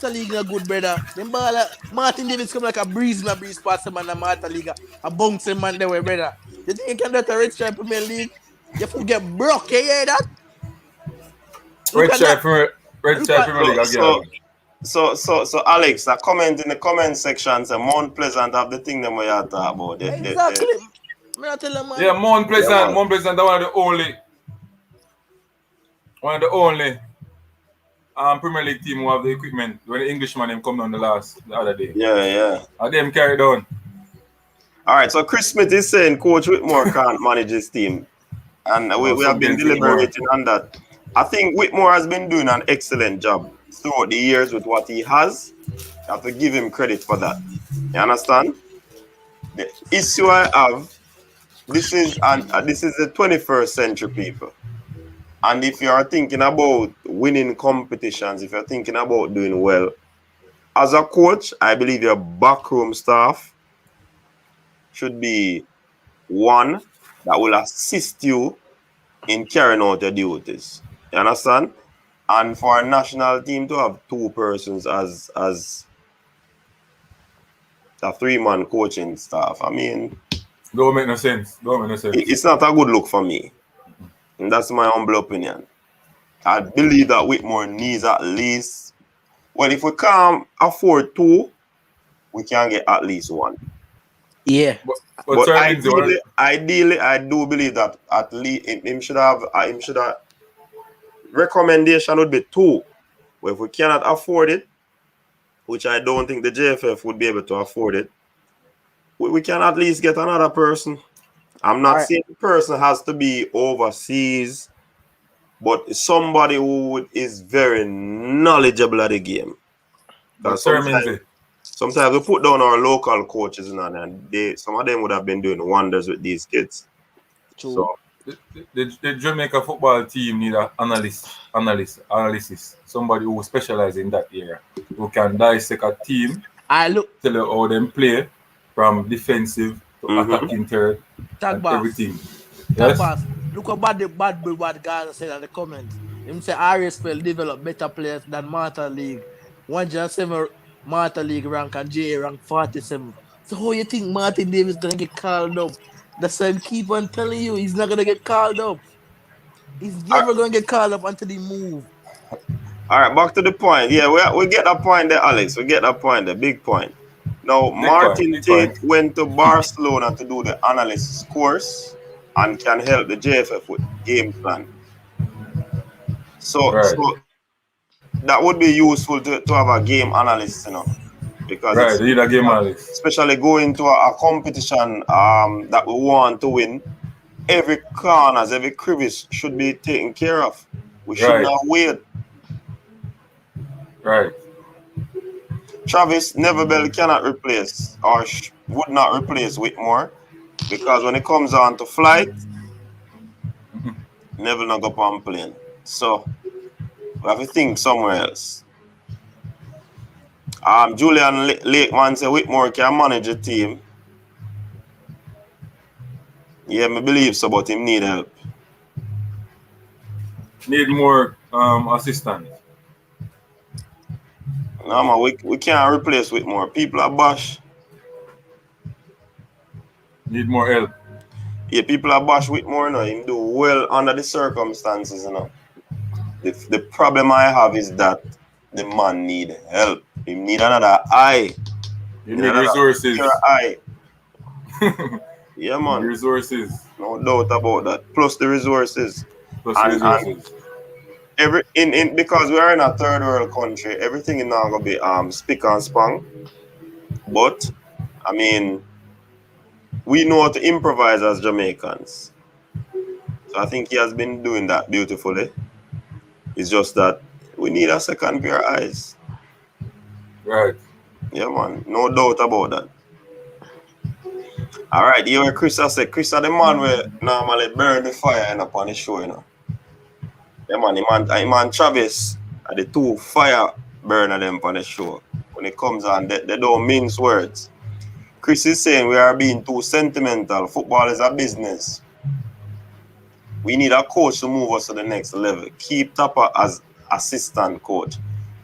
League is a good brother. Them baller, Martin Davis come like a breeze past him and the Malta League a bouncing man there, brother. You think you can get a Red Stripe Premier League? You have to get broke, you hear that? Red Stripe Premier League again. So Alex, a comment in the comment section say Mount Pleasant have the thing them we are talking about. Exactly. Me tell them, man. Yeah, Mount Pleasant, Mount Pleasant, one of the only Premier League team who have the equipment when the Englishman him come down the other day. Yeah. And them carried on. All right, so Chris Smith is saying Coach Whitmore can't manage his team. And we have been deliberating on that. I think Whitmore has been doing an excellent job throughout the years with what he has. I have to give him credit for that. You understand? The issue I have, this is the 21st century, people. And if you are thinking about winning competitions, if you're thinking about doing well, as a coach, I believe your backroom staff should be one that will assist you in carrying out your duties. You understand? And for a national team to have two persons as a three-man coaching staff, I mean, don't make no sense. It's not a good look for me. And that's my humble opinion. I believe that Whitmore needs at least, well, if we can't afford two, we can get at least one. Yeah. But ideally, I do believe that at least him should have recommendation would be two. But if we cannot afford it, which I don't think the JFF would be able to afford it, we can at least get another person. I'm not saying the person has to be overseas, but somebody who is very knowledgeable at the game. Sometimes we put down our local coaches and some of them would have been doing wonders with these kids. True. So the Jamaica football team need an analysis. Somebody who specializes in that area, who can dissect a team, tell you how them play from defensive to attacking third, and everything. Yes? Look how bad guys said in the comments. Him say RSPL develop better players than Martha League. 107 Martha League rank and JA rank 47. So how you think Martin Davis gonna get called up? That's why I keep on telling you he's not gonna get called up. He's never gonna get called up until he move. All right, back to the point. Yeah, we get that point there, Alex. We get that point, the big point. Now, Martin Tate went to Barcelona to do the analysis course and can help the JFF with game plan. So that would be useful to have a game analyst, because you need a game analyst. Especially going to a competition that we want to win. Every corners, every crevice should be taken care of. We should not wait. Right. Travis Neverbell cannot replace or would not replace Whitmore, because when it comes on to flight, Neville not go on plane. So we have to think somewhere else. Julian Lakeman said Whitmore can manage the team. Yeah, I believe so, but him need help. Need more assistance. No, man, we can't replace Whitmore. People are bash. Need more help. Yeah, people are bash Whitmore, Him do well under the circumstances, The problem I have is that the man need help. He need another eye. You need resources. Eye. Yeah, man. Resources. No doubt about that. Plus the resources. And because we are in a third world country, everything is not gonna be spick and span. But I mean, we know how to improvise as Jamaicans. So I think he has been doing that beautifully. It's just that we need a second pair of eyes. Right. Yeah, man. No doubt about that. All right, you hear Chris said. Chris is the man where normally burn the fire up on the show, Yeah, man, Travis are the two fire burner them on the show. When it comes on, they don't mince words. Chris is saying we are being too sentimental. Football is a business. We need a coach to move us to the next level. Keep Tapper as assistant coach.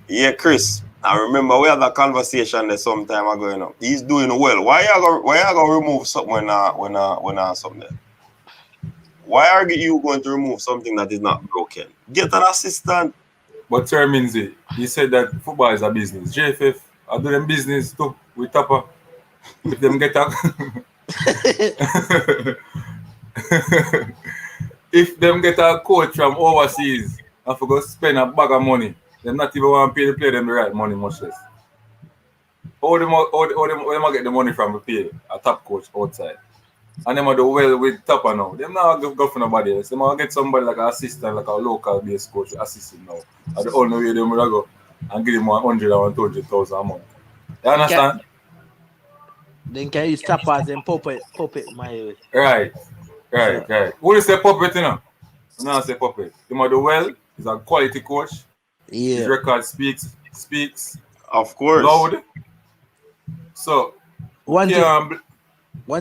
Yeah, Chris, I remember we had that conversation there some time ago. You know, he's doing well. Why you gonna remove something when something there? Why are you going to remove something that is not broken? Get an assistant. But termines it. He said that football is a business. JFF are doing business too with Tapa. If them get a if them get a coach from overseas and for go spend a bag of money, them not even want to pay the player them the right money, much less. How them get the money from to pay a top coach outside? And them are do well with Tapa now. Them not go for nobody else. Them are get somebody like an assistant, like a local based coach assistant now. And the only way them will go and give him 100 or 200,000 a month. You understand? Then can you stop as and puppet my way. Right. Who is the puppet, you know? No, say puppet. Him are do well. He's a quality coach. Yeah. His record speaks. Of course. Loud. So one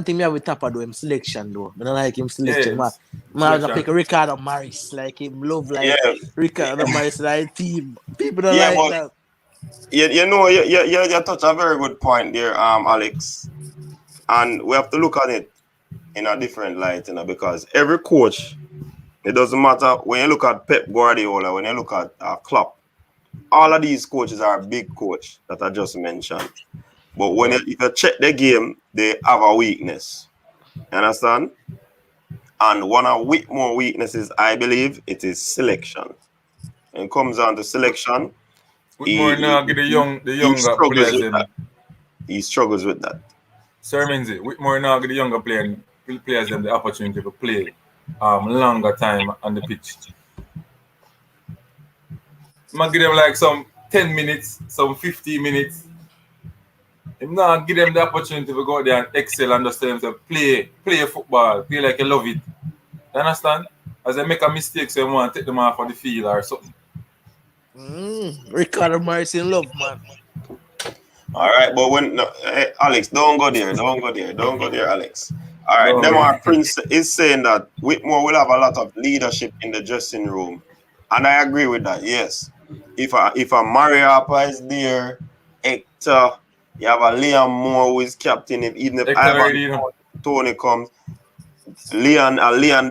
thing me have with Tapa do him selection though. I don't like him selection. Yes. Man, I pick Ricardo Maris, like him love like Ricardo Maris like team. People don't like that. You know, you touch a very good point there, Alex. And we have to look at it in a different light, you know, because every coach, it doesn't matter when you look at Pep Guardiola, when you look at Klopp, all of these coaches are big coach that I just mentioned. But if you check the game, they have a weakness. You understand? And one of more weaknesses, I believe, it is selection. When it comes down to selection, Whitmore now give the younger players them. He struggles with that. Sir Minzy, Whitmore now give the younger players them the opportunity to play longer time on the pitch. Might give them like some 10 minutes, some 15 minutes. If not, give them the opportunity to go out there and excel, understand themselves, play football, play like you love it. You understand? As they make a mistake, so you want to take them off of the field or something. Ricardo Maris in love, man. All right, but hey, Alex, don't go there, Alex. All right, Demar Prince is saying that Whitmore will have a lot of leadership in the dressing room, and I agree with that. Yes, if a Mariapa is there, Hector, you have a Liam Moore who is captain. Even if Toney comes, Leon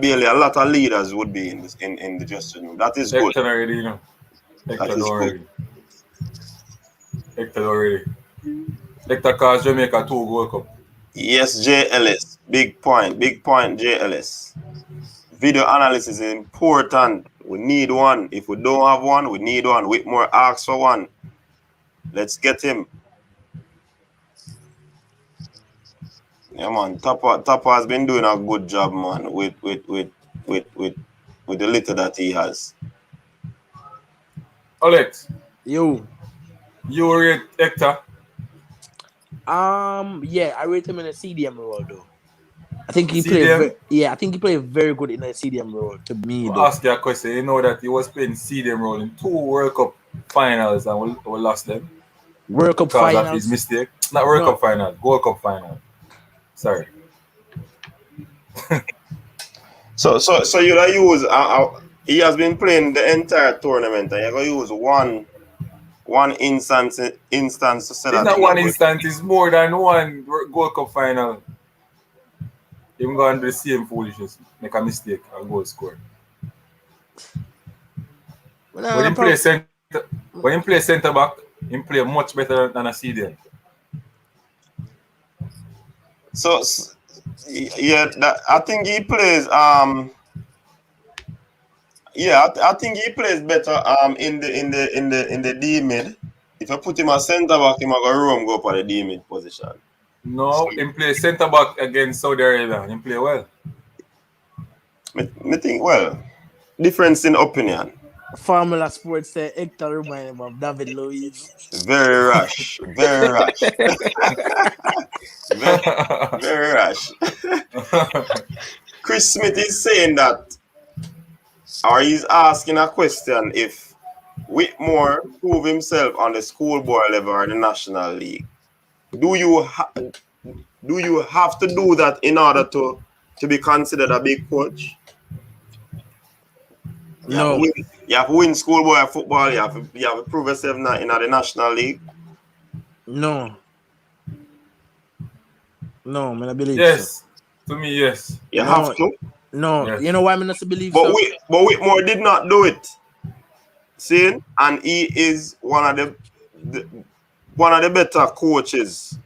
Bailey, a lot of leaders would be in the dressing room. That is good. Hector already, you know. Hector already. Hector caused Jamaica 2 World Cup. Yes, J. Ellis. Big point, J. Ellis. Video analysis is important. We need one. If we don't have one, we need one. Whitmore asks for one. Let's get him. Yeah, man. Tapa has been doing a good job, man, with the little that he has. Alex. You rate Hector? Yeah, I rate him in a CDM role though. I think he played very good in a CDM role to me. I'll ask you a question. You know that he was playing CDM role in 2 World Cup finals and we lost them. World Cup because finals. Of his mistake. Not World Cup final, Gold Cup final. Sorry. So you gonna use he has been playing the entire tournament and you're gonna use one instance to say that. It's not one instance, it's more than one Gold Cup final. Even go and do the same foolishness, make a mistake and goal score. When he play centre back, he play much better than a CDM. So yeah, I think he plays I think he plays better in the D mid. If I put him as centre back, he might go for the D mid position. No, he play centre back against Saudi Arabia. He play well. I think difference in opinion. Formula Sports say Hector remind him of David Luiz. Very rash. Very rash. very rash. Chris Smith is saying that, or he's asking a question if Whitmore prove himself on the schoolboy level or the National League. Do you have to do that in order to be considered a big coach? No. You You have to win schoolboy football. You have to prove yourself in the National League. No, I believe yes. so. To me, yes. You have to. No, yes. you know why I not believe But so? Whitmore did not do it. See, and he is one of the better coaches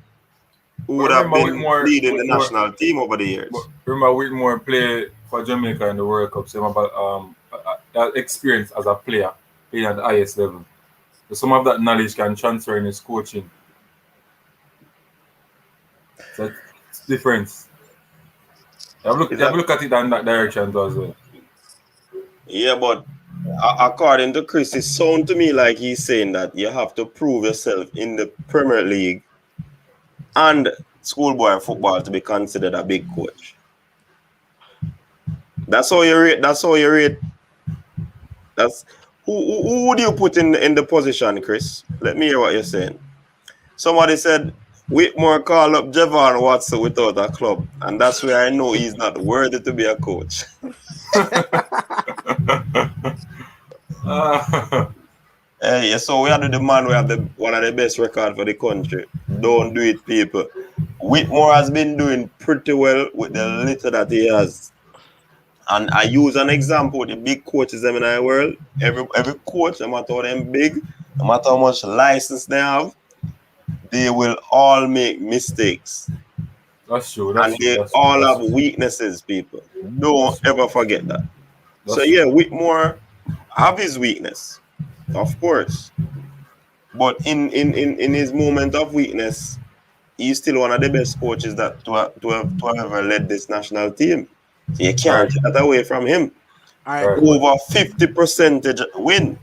who would have been leading the national team over the years. Remember Whitmore play for Jamaica in the World Cup. So about that experience as a player playing at the highest level. So some of that knowledge can transfer in his coaching. So it's difference. You have look at it in that direction as well. Yeah, but according to Chris, it sounds to me like he's saying that you have to prove yourself in the Premier League and schoolboy football to be considered a big coach. That's how you rate. That's who would you put in the position, Chris? Let me hear what you're saying. Somebody said Whitmore called up Javon Watson without a club, and that's where I know he's not worthy to be a coach. Hey, so we are the man who have one of the best records for the country. Don't do it, people. Whitmore has been doing pretty well with the little that he has. And I use an example with the big coaches in the world. Every coach, no matter how them big, no matter how much license they have, they will all make mistakes. That's true. They all have weaknesses, people. Don't ever forget that. So yeah, Whitmore have his weakness, of course. But in his moment of weakness, he's still one of the best coaches that to have ever led this national team. So you can't take that away from him. All right. Over 50% win.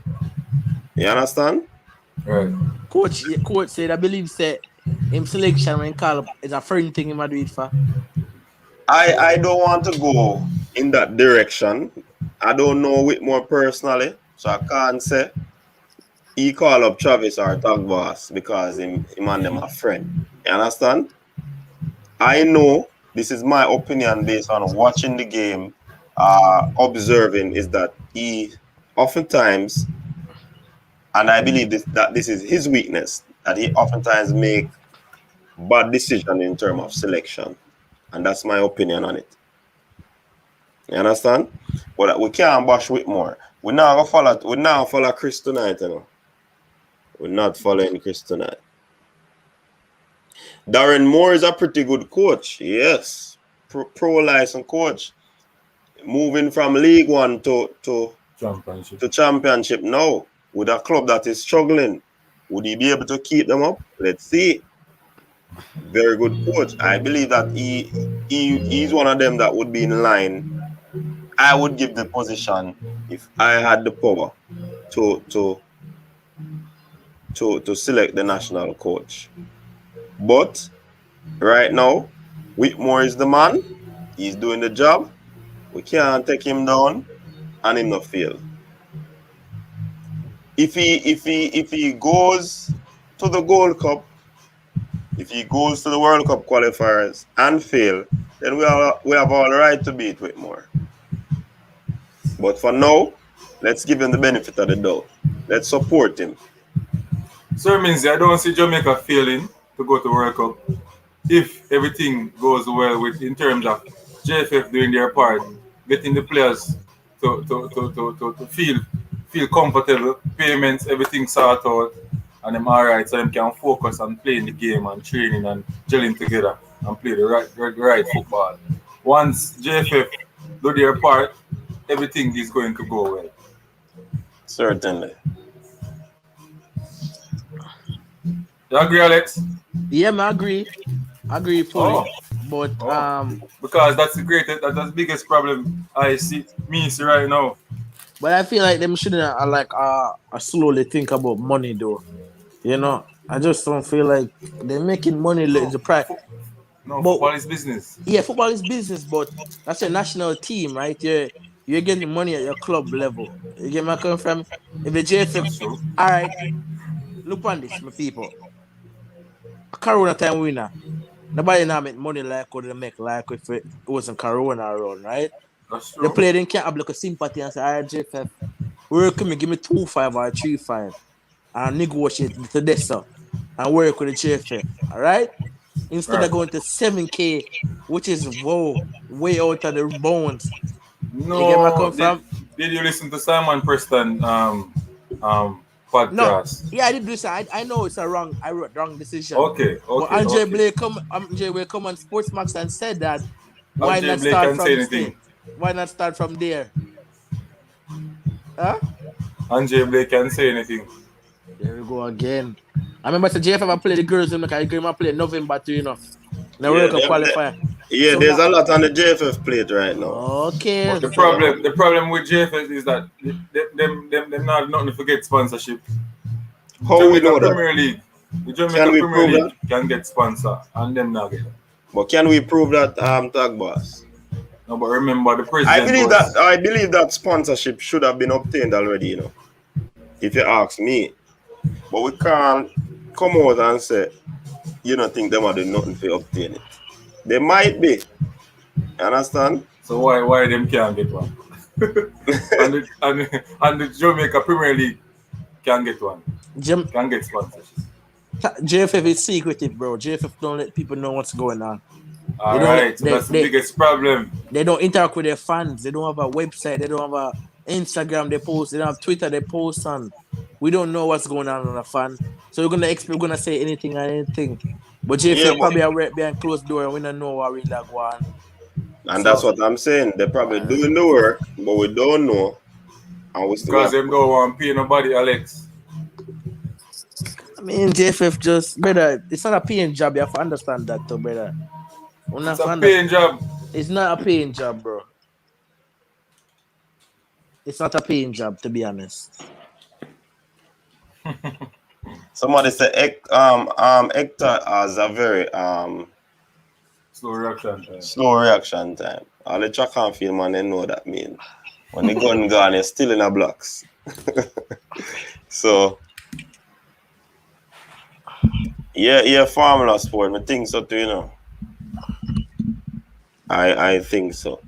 You understand? Right. Coach said, I believe said him selection when call up is a friend thing in Madrid for. I don't want to go in that direction. I don't know Whitmore personally, so I can't say he call up Travis or Tag Boss because him and them are friend. You understand? I know this is my opinion based on watching the game, observing, is that he oftentimes, and I believe that this is his weakness, that he oftentimes make bad decision in terms of selection. And that's my opinion on it. You understand? But we can't bash Whitmore. We now follow Chris tonight, you know. We're not following Chris tonight. Darren Moore is a pretty good coach. Yes. Pro license coach. Moving from League One to championship now with a club that is struggling. Would he be able to keep them up? Let's see. Very good coach. I believe that he's one of them that would be in line. I would give the position if I had the power to select the national coach. But right now, Whitmore is the man. He's doing the job. We can't take him down and him not fail. If he goes to the Gold Cup, if he goes to the World Cup qualifiers and fail, then we have all the right to beat Whitmore. But for now, let's give him the benefit of the doubt. Let's support him. Sir Minzy, I don't see Jamaica failing to go to World Cup if everything goes well with in terms of JFF doing their part, getting the players to feel comfortable, payments, everything sorted out, and them alright, so them can focus on playing the game and training and gelling together and play the right football. Once JFF do their part, everything is going to go well. Certainly. You agree, Alex? Yeah, I agree. I agree fully. But because that's that's the biggest problem I see right now. But I feel like them shouldn't slowly think about money though. You know, I just don't feel like they're making money the price. Football is business. Yeah, football is business, but that's a national team, right? You're getting money at your club level. You get my coming from? If the JFF, all right, look on this, my people. A Corona time winner. Nobody now make money like what they make like if it wasn't Corona around, right? That's true. The player then can't have like a sympathy and say, all right, JFF, Work with me, give me 2-5 or 3-5. And negotiate to this up. And work with the JFF. Alright? Instead of going to 7K, which is way out of the bones. You get where I come from? Did you listen to Simon Preston podcast? No. Yeah, I did listen. I know it's a wrong decision. Okay. But Andre Blake will come on Sportsmax and said that why Andre not Blake start can from say this anything. thing? Why not start from there? Huh? Andre Blake can say anything. There we go again. I remember the JFF play the girls in the game. I play November 2, Now World Cup qualifier. So there's a lot on the JFF plate right now. Okay. But the problem with JFF is that them not nothing to forget sponsorship. How we know that? Premier League. The Jamaica Premier League can get sponsor and them not get it. But can we prove that, Tag Boss? No, but remember the president. I believe that sponsorship should have been obtained already, if you ask me. But we can't come out and say, you don't think them are doing nothing to obtain it. They might be. You understand? So why them can't get one? and the Jamaica Premier League can get one. Can get sponsorship. JFF is secretive, bro. JFF don't let people know what's going on. Alright, so that's the biggest problem. They don't interact with their fans. They don't have a website. They don't have a Instagram they post. They don't have Twitter they post on. We don't know what's going on a fan. So we're gonna say anything and anything. But JFF probably are right behind closed door and we don't know what really going on. And that's what I'm saying. They're probably doing the work, but we don't know. And we because them don't want to pay nobody, Alex. I mean, JFF just, brother, it's not a paying job. You have to understand that, too, brother. It's a paying job. It's not a paying job, bro. It's not a paying job, to be honest. Somebody said Hector has a very slow reaction time. All the track and field man, they know what that means. When the gun gone, it's still in the blocks. So yeah, Formula Sport. I think so too, I think so.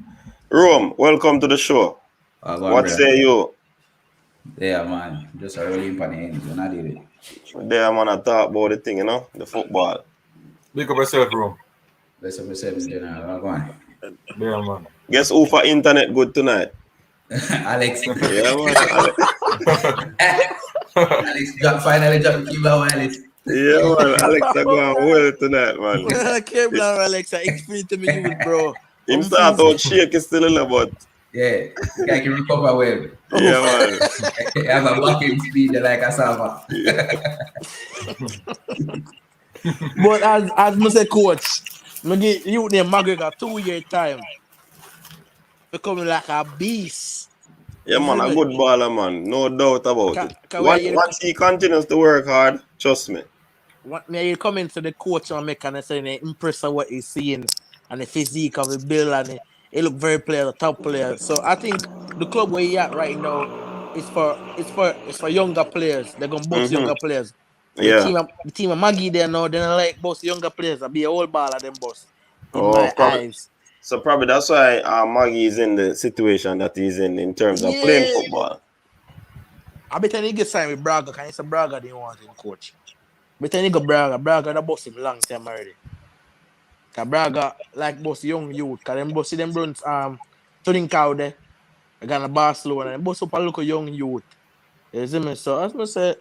Rome, welcome to the show. What say you? Yeah, man. Just a rolling on the ends when I did it. There, man, I talk about the thing, the football. Big up yourself, Rome. Bless up yourself in general. Go on. Yeah, man. Guess who for internet good tonight? Alex. Yeah, man. Alex finally dropped the keyboard, Alex. Yeah, man. Alex are going well tonight, man. I came down, Alex. I explained to me, bro. Him start out shaking still a little, but yeah, I can recover well. Yeah, man. I have a walking speed like a salva. But as Mr. Coach, I give you name McGregor 2-year time. Becoming like a beast. Yeah, man, a good baller, man. No doubt about it. Once he continues to work hard, trust me. May you come into the coach and make and say impressed with what he's seeing and the physique of the bill and he look very player, top player. So I think the club where he at right now is for younger players. They're gonna boost younger players. The team of Maggie there now, they don't like both younger players. I'll be a whole baller them boss. In my eyes. So probably that's why Maggie is in the situation that he's in terms of playing football. I bet he get signed with Braga, because it's a Braga they want him coach. But then he go Braga that boss him long time already. Because Braga like boss young youth, because them boss them runs Toney there. They're gonna Barcelona and boss up a local young youth. You see me? So as I say,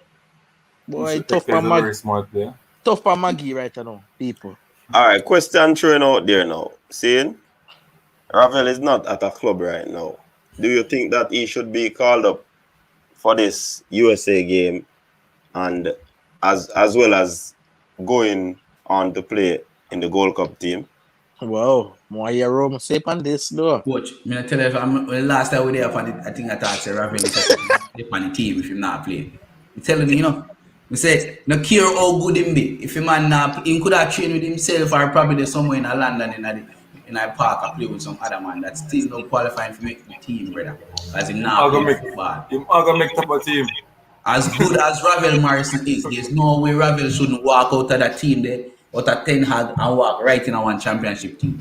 boy, tough for Maggie. Tough for Maggie right now, people. Alright, question thrown out there now. Seeing Ravel is not at a club right now. Do you think that he should be called up for this USA game and as well as going on to play in the Gold Cup team? Wow, more hear Rome say on this though. Coach, I tell you, last time we were there, I think I thought Ravel is on the team if he's not playing. I'm telling you, we say, no care how good him be. If a man not, he could have trained with himself or probably somewhere in London in a park or play with some other man that's still not qualifying to make the team, brother. As him not playing football. Him gonna make top of team. As good as Ravel Morrison is, there's no way Ravel shouldn't walk out of that team there, out of Ten Hag and walk right in a one championship team.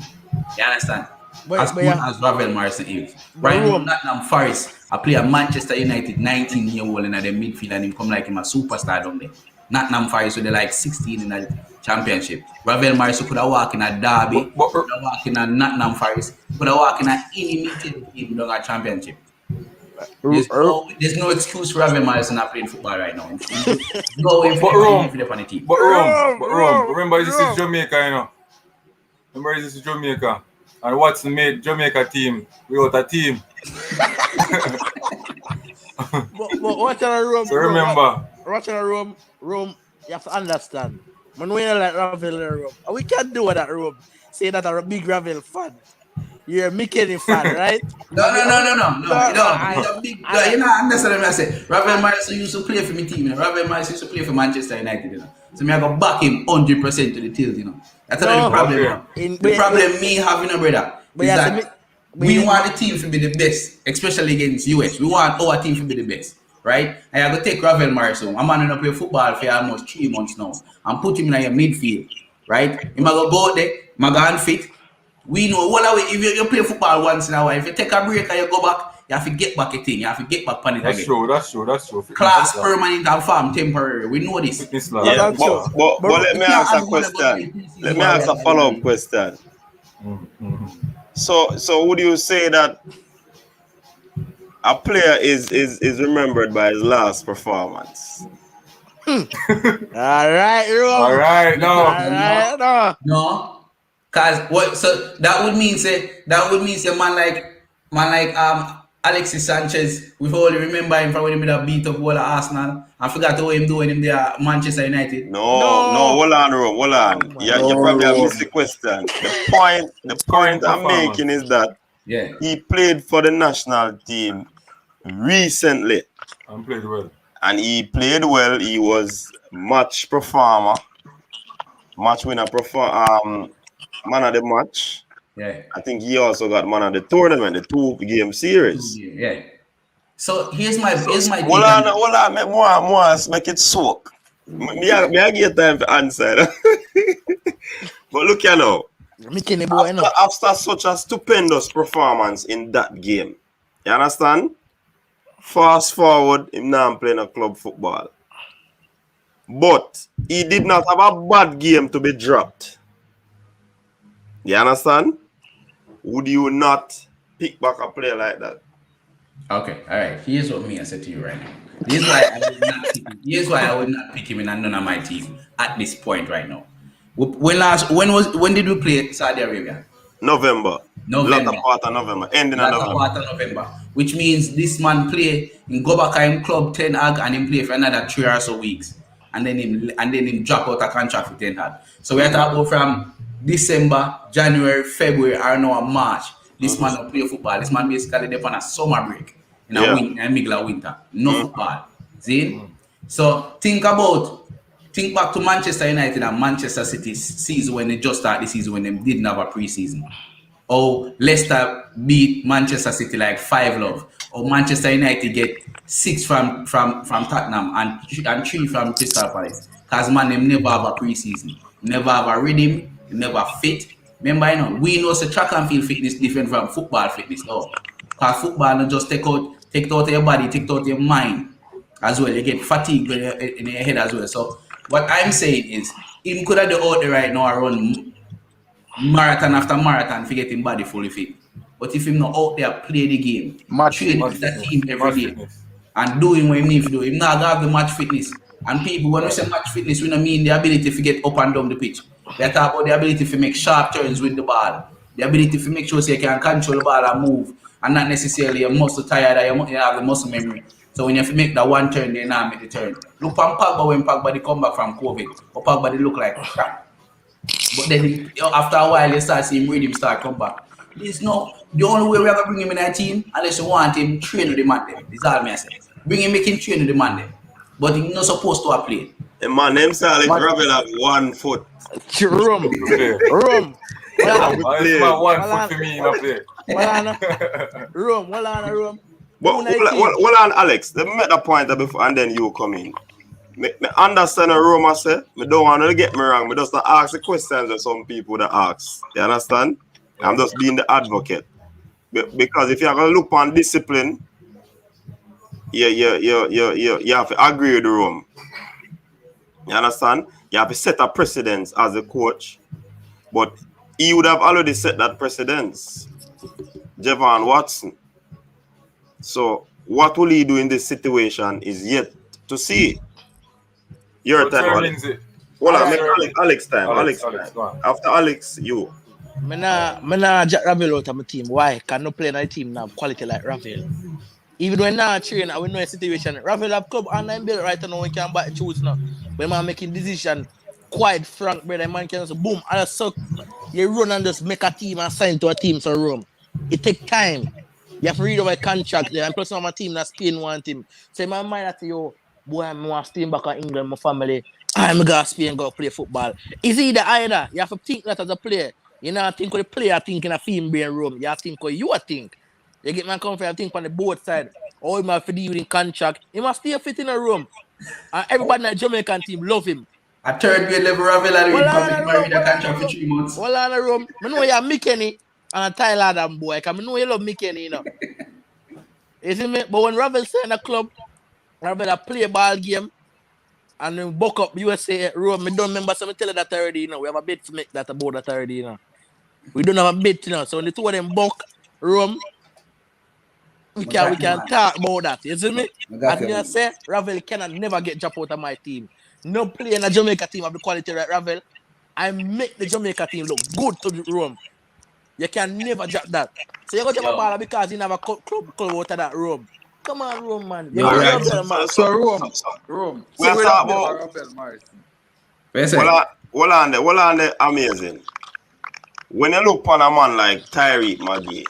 You understand? as good as Ravel Morrison is. Right now, Nottingham Forest, I play at Manchester United, 19-year-old in the midfield, and him come like him a superstar down there. Nottingham Forest, so they're like 16 in the championship. Ravel Morrison could have walked in a Derby, could have walked in a Nottingham Forest, could have walked in a any team down a championship. There's no excuse for Ravel Morrison not playing football right now. No way for him to play the team. But Rome, remember this is Jamaica, you know. Remember this is Jamaica. And Watson made Jamaica team without a team. but watching a Rome. So remember. Watching a Rome, you have to understand. When we like Ravel Rome, we can't do that Rome. Say that I'm a big Ravel fan. You're a Mickey fan, right? No. You know, understand what I say. Ravel Morrison used to play for my team. You know? Ravel Morrison used to play for Manchester United. You know? So me I go back him 100% to the tilt. You know, that's the problem. The problem me having a brother is that we want the team to be the best, especially against US. We want our team to be the best, right? And I go take Ravel Morrison. I'm going to play football for almost 3 months now, and put him in your midfield, right? He might go there, might go unfit. We know, if you play football once in a while, if you take a break and you go back, you have to get back a thing. You have to get back on it again. That's true. Class permanent and farm temporary. We know this. Yeah, but let me ask a question. Let me ask a follow-up question. So would you say that a player is remembered by his last performance? All right, No. Cause what? So that would mean say man like Alexis Sanchez. We've only remember him from when he made a beat up all of Arsenal. I forgot how him doing him there at Manchester United. No, hold on. You probably missed the question. The point I'm making is that he played for the national team recently. And played well. And he played well. He was match performer, match winner, man of the match. Yeah. I think he also got man of the tournament, the 2-game series. Yeah. So here's my hold on, make it soak. Me I get time to answer. But look here now. After such a stupendous performance in that game, you understand? Fast forward, him now playing a club football. But he did not have a bad game to be dropped. You understand? Would you not pick back a player like that? Okay, all right. Here's what I said to you right now. Here's why I would not pick him in none of my team at this point right now. When did we play Saudi Arabia? November. Latter part of November. Ending of November. Which means this man play in go back in club Ten Hag and him play for another 3 or so weeks. And then him drop out a contract with Ten Hag. So we're talking about from December, January, February, or now March. This man don't play football. This man basically they're on a summer break in a middle of winter. No football. See? So think back to Manchester United and Manchester City season when they just started the season when they didn't have a preseason. Or Leicester beat Manchester City like 5-0. Or Manchester United get 6 from Tottenham and 3 from Crystal Palace. Because man, them never have a preseason. Never have a rhythm. Never fit. Remember, we know the track and field fitness different from football fitness. No. Because football not just take out your body, take out your mind as well. You get fatigue in your head as well. So what I'm saying is, him could have the out there right now run marathon after marathon to get him body fully fit. But if him not out there play the game, train with the team every day, and doing what he needs to do, him not have the match fitness. And people, when we say match fitness, we don't mean the ability to get up and down the pitch. We talk about the ability to make sharp turns with the ball, the ability to make sure so you can control the ball and move, and not necessarily your muscle tired or you have the muscle memory. So when you have to make that one turn, they now make the turn. Look on Pogba when Pogba come back from COVID, or Pogba they look like crap. But then after a while, you start seeing rhythm start come back. There's no, the only way we're going to bring him in our team, unless you want him train with the man them. That's all I say. Bring him, make him train with the man them. But he's not supposed to play. The man himself is Ravel at 1 foot. Room. It's about 1 foot for me, not play. Room. But hold on, Alex. Let me make the point before and then you come in. Me understand what Roma say. Me don't want to get me wrong. Me just ask the questions that some people that ask. You understand? I'm just being the advocate. Because if you're going to look on discipline, you have to agree with the room. You understand? You have to set a precedence as a coach. But he would have already set that precedence. Javon Watson. So what will he do in this situation is yet to see. Your time, Alex. Hold on, Alex time. Alex, after Alex, you. Me nah Jack Ravel out of my team. Why? Can no play in a team now quality like Ravel. Even when now train, I will know a situation. Ravel have club and I'm built right now. We can back and choose now. When man making decision, quite frank, brother. Man can just boom, and so you run and just make a team and sign to a team so room. It take time. You have to read over a contract there, and plus on my team that Spain want him. So my mind that yo, boy, I want to stay back in England, my family. I'm going to Spain go play football. It's either. You have to think that as a player. You know, think of the player thinking a film brain room. You have to think what you think. You get my comfort and think on the both side. Oh, he must deal with contract. He must stay fit in a room. And everybody in the Jamaican team love him. A third grade level Ravel and married a contract for 3 months. Well, on the room. I know you're Mickey and Tyler Adam boy. Because I know you love Mickey, you know. You see me? But when Ravel say in the club, Ravel play a ball game and then buck up USA room. I don't remember, so I tell you that already, you know. We have a bet to make that about that already, you know. We don't have a bet, you know. So when the two of them buck room, we can talk about that. You see me? As me say, Ravel cannot never get dropped out of my team. No play in a Jamaica team of the quality like Ravel. I make the Jamaica team look good to the room. You can never drop that. So you got to drop a ball because you never club out of that room. Come on, room, man. You right. Ravel, man. So room. We are talking about Ravel Morrison. Well on there, amazing. When you look upon a man like Tyreek Magee,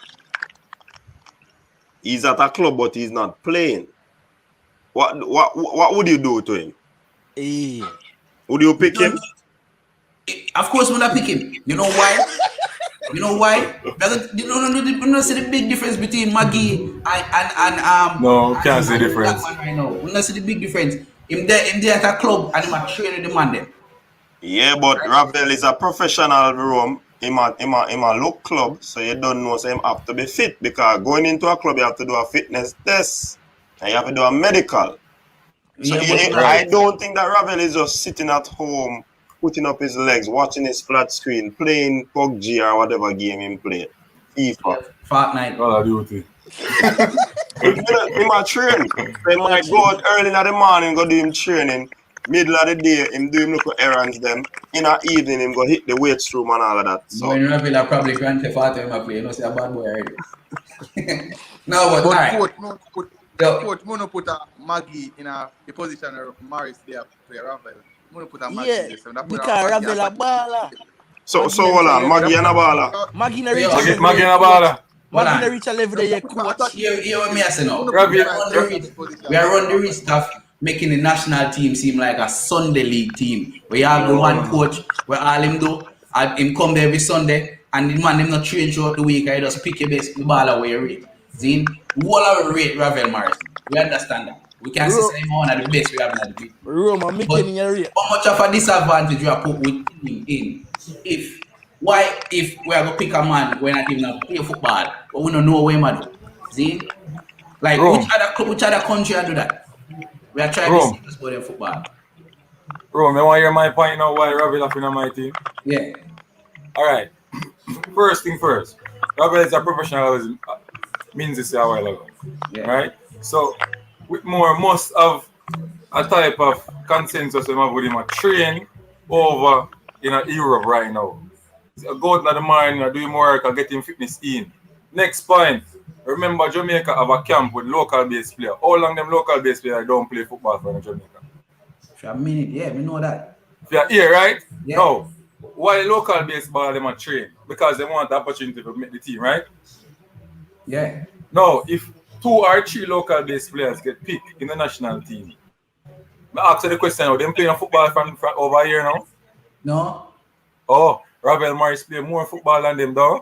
he's at a club but he's not playing. What would you do to him? Would you pick him? Of course, we're not pick him. You know why? You know why? You don't see the big difference between Magee and No, can't see the difference. Right now. We don't see the big difference. Him there at a club and him a train with the man there. Yeah, but Ravel is a professional room. Him a look club, so you don't know, so him have to be fit, because going into a club you have to do a fitness test and you have to do a medical. So I don't think that Ravel is just sitting at home, putting up his legs, watching his flat screen, playing PUBG or whatever game he play. FIFA. Fortnite. Call of Duty. He might train. He might go out early in the morning, go do him training. Middle of the day, him do him look errands them. In the evening, him go hit the weights room and all of that. So when Ravel are probably Grand Theft Auto him a play, you know, say a bad boy already. No, but Coach, right. Mono put a Magee in a position of Morris there play Ravel. Mono put a Magee there. So because Ravel a baller. So hold on, Magee and a baller. Magee na reach Magee and a baller. Magee na reach a level there, coach. Hear what me I say now. We are run the risk of making the national team seem like a Sunday league team. We have the one coach where all him do, him come there every Sunday, and the man him not train throughout the week. I just pick your best the ball away rate. See, we all rate Ravel Morrison. We understand that. We can say one of the best we have in the league. But how much of a disadvantage you are put with him in? If we are gonna pick a man when not even not play football, but we don't know where man do. See, like which other country do that? We are trying to see us go in football. Bro, I want to hear my point now why Ravel up in my team. Yeah. Alright. First thing first. Ravel is a professional, means this a while ago. Yeah. Right? So with more must have a type of consensus with him a train over in Europe right now. Go out in the morning, do more work, and get him fitness in. Next point. Remember, Jamaica have a camp with local base players. How long them local base players don't play football for Jamaica? For a minute, yeah, we know that. If you're here, right? Yeah. No. Why local baseball them are train? Because they want the opportunity to make the team, right? Yeah. No, if 2 or 3 local base players get picked in the national team, I ask you the question, are they playing football from over here now? No. Oh, Ravel Morris play more football than them, though?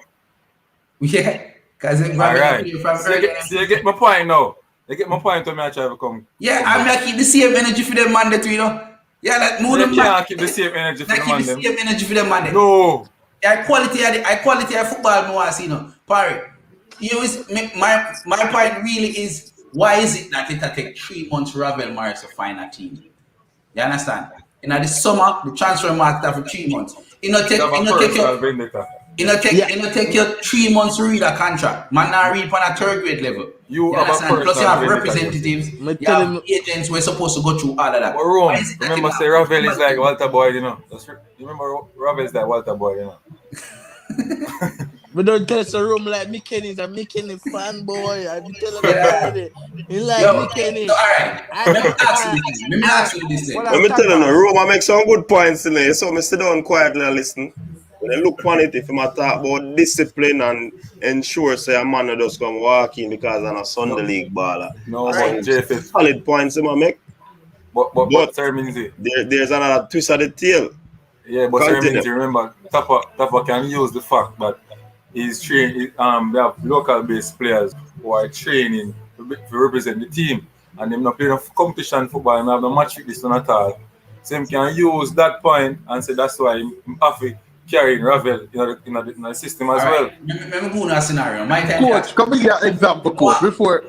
Yeah. Because alright. So you get my point now. You get my point when I try to come. Yeah, I'm going to keep the same energy for them man that you know. Yeah, like move them can't keep the same energy for them man. Keep the same energy for them man. No. quality of football more see no. Parry. My point really is why is it that it take 3 months for Ravel Morris to find a team? You understand? In the summer, the transfer market for 3 months. It not take you 3 months to read a contract. Man, now read on a third grade level. You understand? Plus, you have representatives, you have agents who are supposed to go through all of that. Remember, say Ravel is like Walter Boyd, you know. You remember Ravel is like Walter Boyd, you know. But don't tell us a room like McKenny is a McKenny fanboy. I be telling him already. He like McKenny. All right. Let me ask you this thing. Let me tell you, Roma make some good points in there. So I sit down quietly and listen. When I look on it, if I talk about discipline and ensure say a man just come walk in because I'm a Sunday league baller. No, right. Solid points I make. But sir means it. There's another twist of the tail. Yeah, but sir means remember, Tapa can use the fact that he's training. They have local based players who are training to represent the team, and them not playing competition football and have no match with this one at all. So him can use that point and say that's why he have to carry Ravel in the system as well. Let me go in a scenario. Coach, come give an example, coach. Before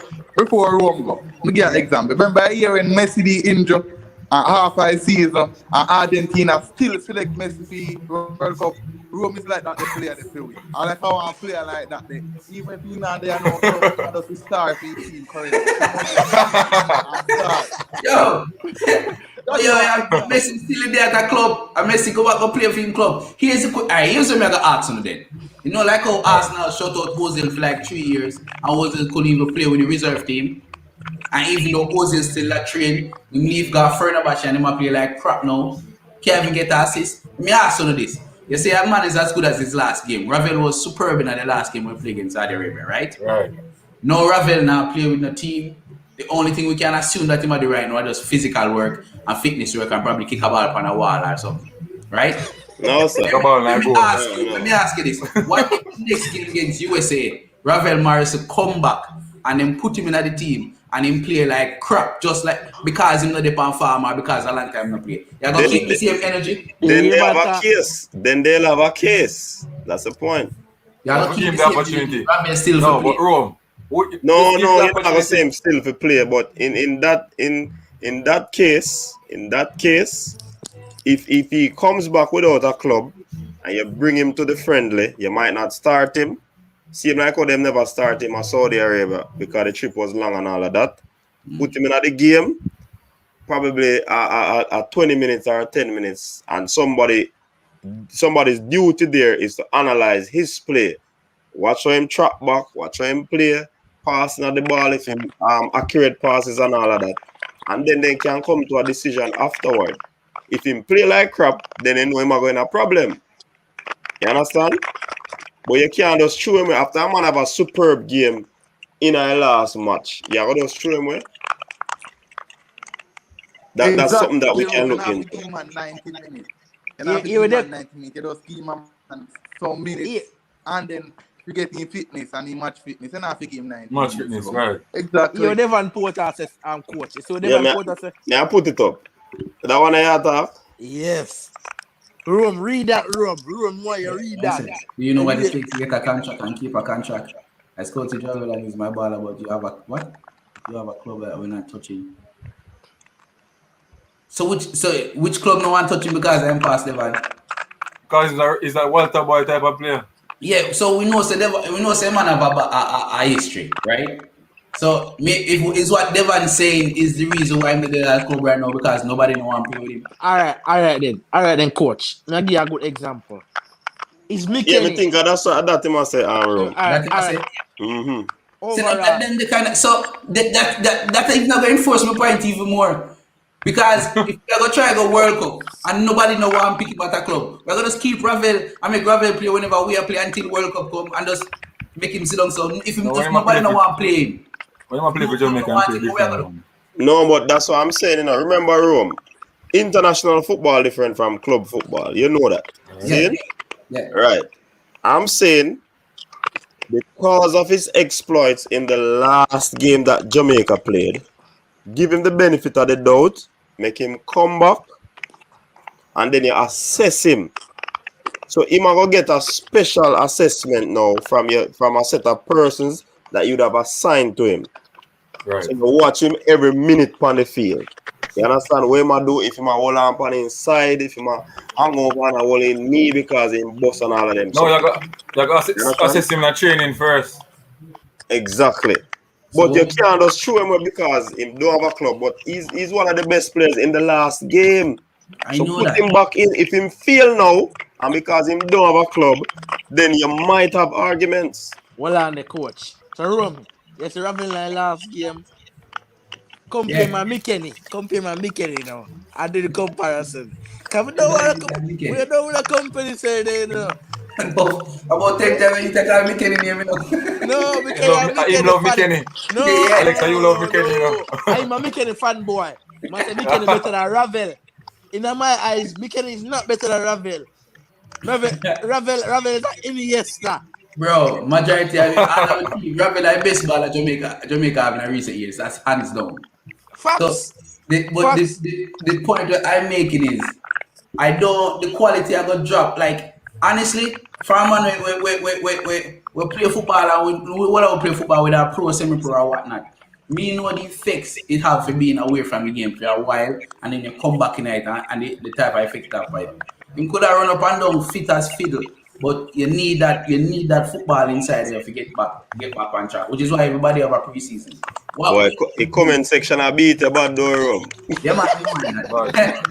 Rome go, let me give an example. Remember a year when Messi the injured and half a season and Argentina still select Messi for World Cup. Rome is like that, the player they play with. And if I want a player like that, even if you're not there, no, just start for your team currently. Yo, Messi still there at the club, and Messi go back and play for him club. Here's what I got asked on then. You know, like how Arsenal shut out Ozil for like 3 years, and Ozil couldn't even play with the reserve team. And even though Ozil still at train, the leave got further back and him play like crap now. Can't even get assist. Let me ask you this. You say a man is as good as his last game. Ravel was superb in the last game we played against Saudi Arabia, right? Right. No Ravel now play with the team. The only thing we can assume that he might do right now is physical work and fitness work and probably kick a ball on a wall or something. Right? No, sir. Let me ask you this. What if the next game against USA, Ravel Morris come back and then put him in the team and him play like crap, just like because him not the pan farm or because a long time not play. You're gonna keep the same energy. Then they have a case. Then they'll have a case. That's the point. You're gonna keep the opportunity. Ravel still no, but Rome. No, you're not the same still for play. But in that case, if he comes back without a club and you bring him to the friendly, you might not start him. Seem like how them never start him at Saudi Arabia because the trip was long and all of that. Put him in the game, probably at 20 minutes or 10 minutes, and somebody's duty there is to analyze his play. Watch how him track back, watch how him play, passing at the ball, if him accurate passes and all of that. And then they can come to a decision afterward. If him play like crap, then they know him are going to have a problem. You understand? But you can't just throw him away. After a man have a superb game in a last match, you can just throw him away. That's something that we can look into. You 90 minutes. You just give him some minutes. And then you get him fitness and he match fitness. And I think him 90 match fitness, right. Exactly. You never put us coach. So I put it up. That one I talk? Yes. Rome, read that, Rome, why you read that? You know what it takes to get a contract and keep a contract. I scored to Javel and he's my baller, but you have a what? You have a club that we're not touching. So which club no one touching because I'm past Devon? Because is that Walter Boy type of player? Yeah, so we know man have a history, right? So if is what Devon saying is the reason why I'm at the club right now because nobody know want to play with him. All right then, coach. Let me give you a good example. Is Mickey? Yeah, I think that's what that him say. Mm-hmm. That is not going to enforce my point even more. Because if you're going to try to go World Cup and nobody know want to pick him at a club, we're going to keep Ravel and make Ravel play whenever we are playing until World Cup come and just make him sit down. So if nobody know want to play him, when you play for Jamaica, no, but that's what I'm saying. You know, remember Rome, international football different from club football. You know that. Yeah. Right. I'm saying because of his exploits in the last game that Jamaica played, give him the benefit of the doubt, make him come back, and then you assess him So him going to get a special assessment now from a set of persons that you'd have assigned to him. Right. So you watch him every minute on the field. You understand what him do if him a hold on on inside, if him a hang over and a hold in knee because him bust and all of them. No, So, you got assess him in training first. Exactly. But you can't just show him because he don't have a club. But he's one of the best players in the last game. I so know put that. him back in. If him fail now, and because him don't have a club, then you might have arguments. Well on the coach. So Rome, yes, Raven last game. Compare my McKenny now. I did the comparison. Cause we don't want to compare say they know. About 10 times you take out McKenny name, you know. No, I love McKenny. No, Yeah, Alex, you love McKenny, you know. I'm a McKenny fanboy. Man say McKenny better than Ravel. In my eyes, McKenny is not better than Ravel. Ravel is like Iniesta. Bro, majority of the team, Ravel like baseball at Jamaica having a recent years. That's hands down. Facts. So, the point that I'm making is, the quality I got drop. Like, honestly, for a man, we play football and we play football with our pro, semi-pro or whatnot. Me know the effects it have for being away from the game for a while and then you come back in it and the type of effect that fight. You could have run up and down fit as fiddle, but you need that football inside there to get back on track, which is why everybody have a preseason. Boy, the comment section I beat about Durham. Yeah, man.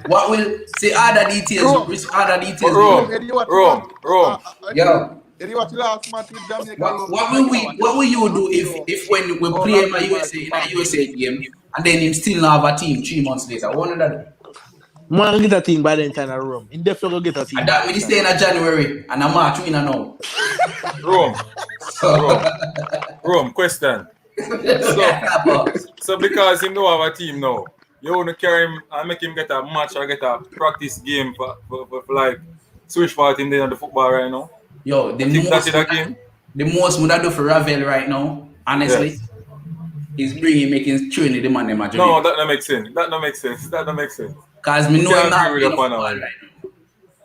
What will say other details? Rome. Yo. What will you do if when we play in a USA game and then him still not have a team 3 months later? What would that do? Man get a team by the entire room. In definitely get a team. And that we stay in January and a March we know. Rome, question. So because him don't have a team now, you want to carry him and make him get a match or get a practice game for like switch part in the football right now? Yo, the most would I do for Ravel right now, honestly, is making training the man. No, that don't make sense. That don't make sense. Because me know him not playing football right now.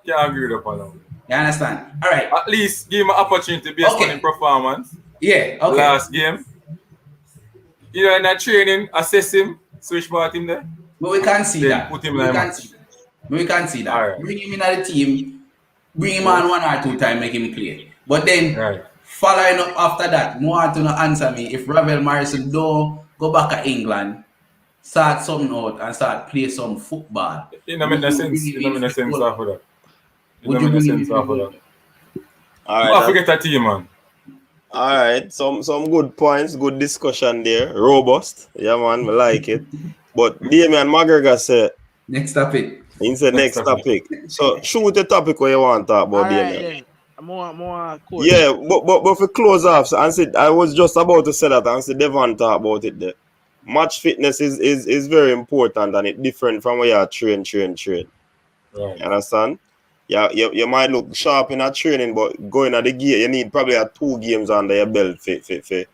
Can't agree with that now. You understand? All right. At least give him an opportunity based on his performance. Yeah, okay. Last game. You know, in that training, assess him, switch part him there. But we can't see that. Put him we can't see that. Right. Bring him in the team, bring him on 1 or 2 times, make him play. But then, following up after that, more to not answer me. If Ravel Morrison don't go back to England, start something out and start play some football. It don't make no sense. It don't make no sense after that. All right. I forget that team, man. All right, some good points, good discussion there. Robust. Yeah, man, I like it. But Damian McGregor said... Next topic. He said next topic. So, shoot the topic where you want to talk about, Damian. More cool. Yeah, but for close off, so I was just about to say that, and said Devon talk about it there. Match fitness is very important, and it's different from where you train. Right. You understand? Yeah, you might look sharp in a training, but going at the gear, you need probably 2 games under your belt to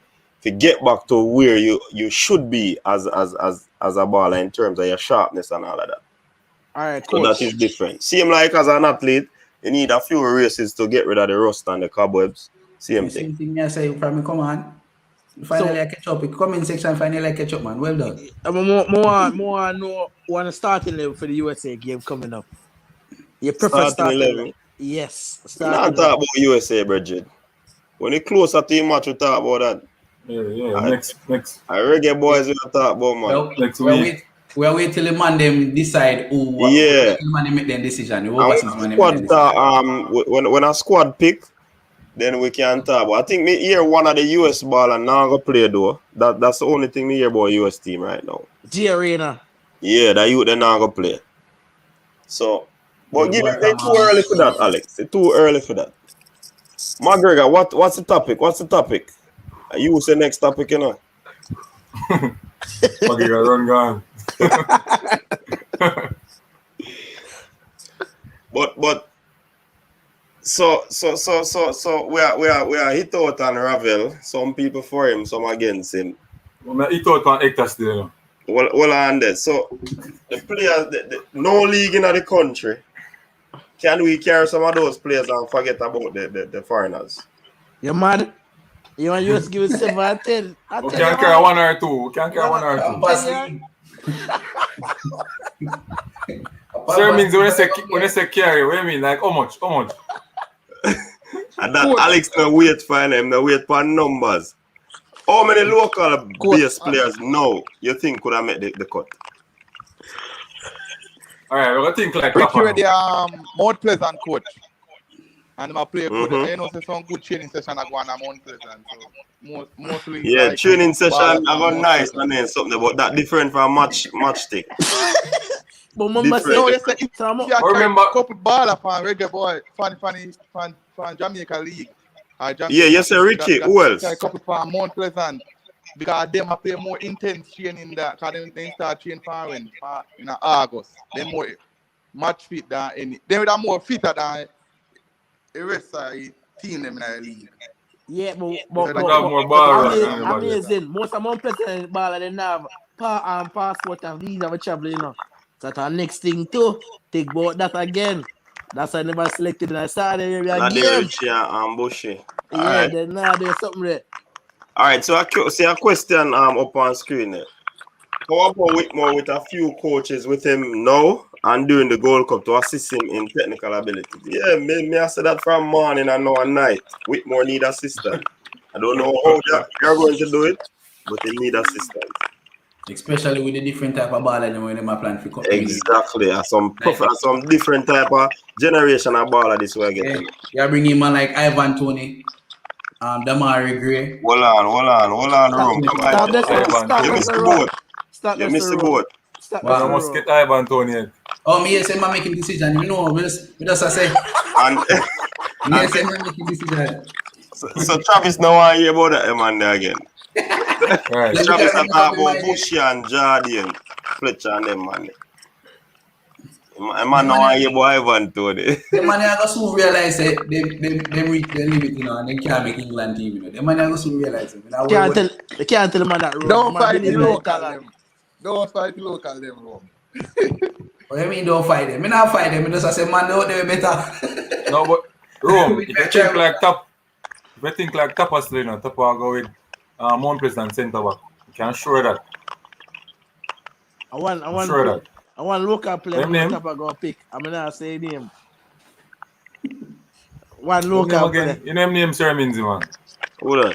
get back to where you should be as a baller in terms of your sharpness and all of that. All right, coach. So that is different. Same like as an athlete, you need a few races to get rid of the rust and the cobwebs. Same thing. Same thing I say from me, come on. Finally I catch up. Comment section, finally I catch up, man. Well done. More know one starting level for the USA game coming up. You prefer starting 11? Yes. We not talk about USA, Bridget. When you closer to the match, we talk about that. Yeah. Next. I reggae boys we talk about, man. Next week. We'll wait till the man them decide who. Yeah. The man make them decision. When a squad pick, then we can talk about. I think me hear one of the US ball and now go play though. That's the only thing me hear about US team right now. G Arena. Yeah, that youth they now go play. So, but give it too early for that, Alex. It's too early for that. McGregor, what's the topic? You say next topic, you know. McGregor run gone. But so we are hit out on Ravel. Some people for him, some against him. We hit out on Hector still. Well, on that. So the players, no league in the country Can we carry some of those players and forget about the foreigners? You mad? You want to just give it 7 or 10? We can carry 1 or 2. We can carry 1 or 2. Sir, means when I say carry, what do you mean? Like how much? How much? And that Alex no wait for him, no wait for numbers. How many local base players now you think could have made the cut? Alright, we're gonna think like Ricky ready Mount Pleasant coach. And my player good. You know, some good training session I go on Mount Pleasant. So mostly yeah, like training session I got nice and then something about that different from match stick. But remember, no, you say if remember a couple baller from reggae boy, from Jamaica League. Yeah, you say Richie, who else? A couple from Mount Pleasant. Because them I play more intense training that because they start training for when in August. They more match fit than any. They are more fitter than the rest of the team them in the league. Yeah, but amazing. Most of my players baller they have passport and visa for travel, you know. So that's our next thing too. Think about that again. That's why I never selected in the Saudi Arabia game. Richie and Bushy. Yeah, right. then now there's something there. All right, so I see a question up on screen there. How about Whitmore with a few coaches with him now and during the Gold Cup to assist him in technical ability? Yeah, me I said that from morning and now at night. Whitmore need assistance. I don't know how they're going to do it, but they need assistance. Especially with the different type of baller when they plan for cup. Exactly, some different type of generation of baller this way getting. You're bringing man like Ivan Toney. Damari Gray. Hold on, room. You missed the boat. You missed the boat. I must get Ivan Toney. Oh, me say man making decision. You know, we just say. And me say man making decision. So Travis now want to hear about that man there again. Right. Travis talk about Bushy and Jardine, Fletcher and them man. Man now want to hear about Ivan Toney. The man are going to realize that they reach the limit, you know, and they can't make England team, you know. The man are going to realize it. They can't tell the man that. Don't fight the local them. Don't fight the local them, bro. What do you mean don't fight them? I not fight them. I just say man they better. No, but Rome, if you think like top, if you think like Tapa still, you know, Tapa go with Mount Pleasant centre back. You can assure that. I want local player Tapa go pick. I'm gonna say name. One local player. You name Sir Minzy, man. Hold on.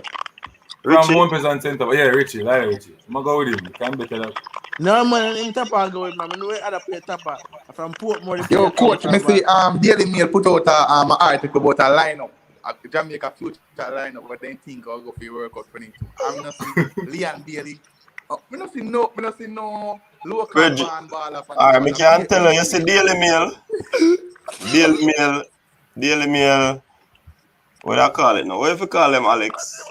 Richie. From Mount Pleasant centre back. Yeah, Richie. I'm gonna go with him. You can't better that. No man, in Tapa go with man. I know other player Tapa from Portmore. Yo, coach, me see Daily Mail put out an article about a lineup. A Jamaica future lineup, but then think I'll go for World Cup 22. I'm not seeing Leon Daly. Me not see no local band baller. Alright, me can't tell you. You see Daily Mail. What do I call it now? What if you call them Alex?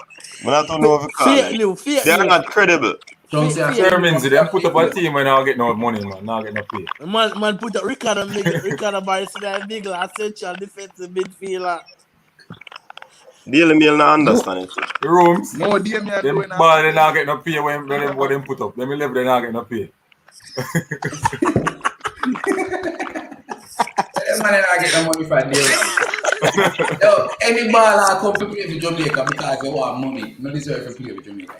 I don't know if you call them. They're not credible. Sir Minzy, they put up a team when I get no money, man. Now get no pay. Man put up Ricardo Barrister and Bigler, essential defensive midfielder. Daily Mail not understand it. The rooms. No, Daily Mail. Them ball they not get no pay when them put up. Them 11 they not get no pay. Man, I get no money for Daily. Yo, any baller come to play with Jamaica because they want money. No deserve to play with Jamaica.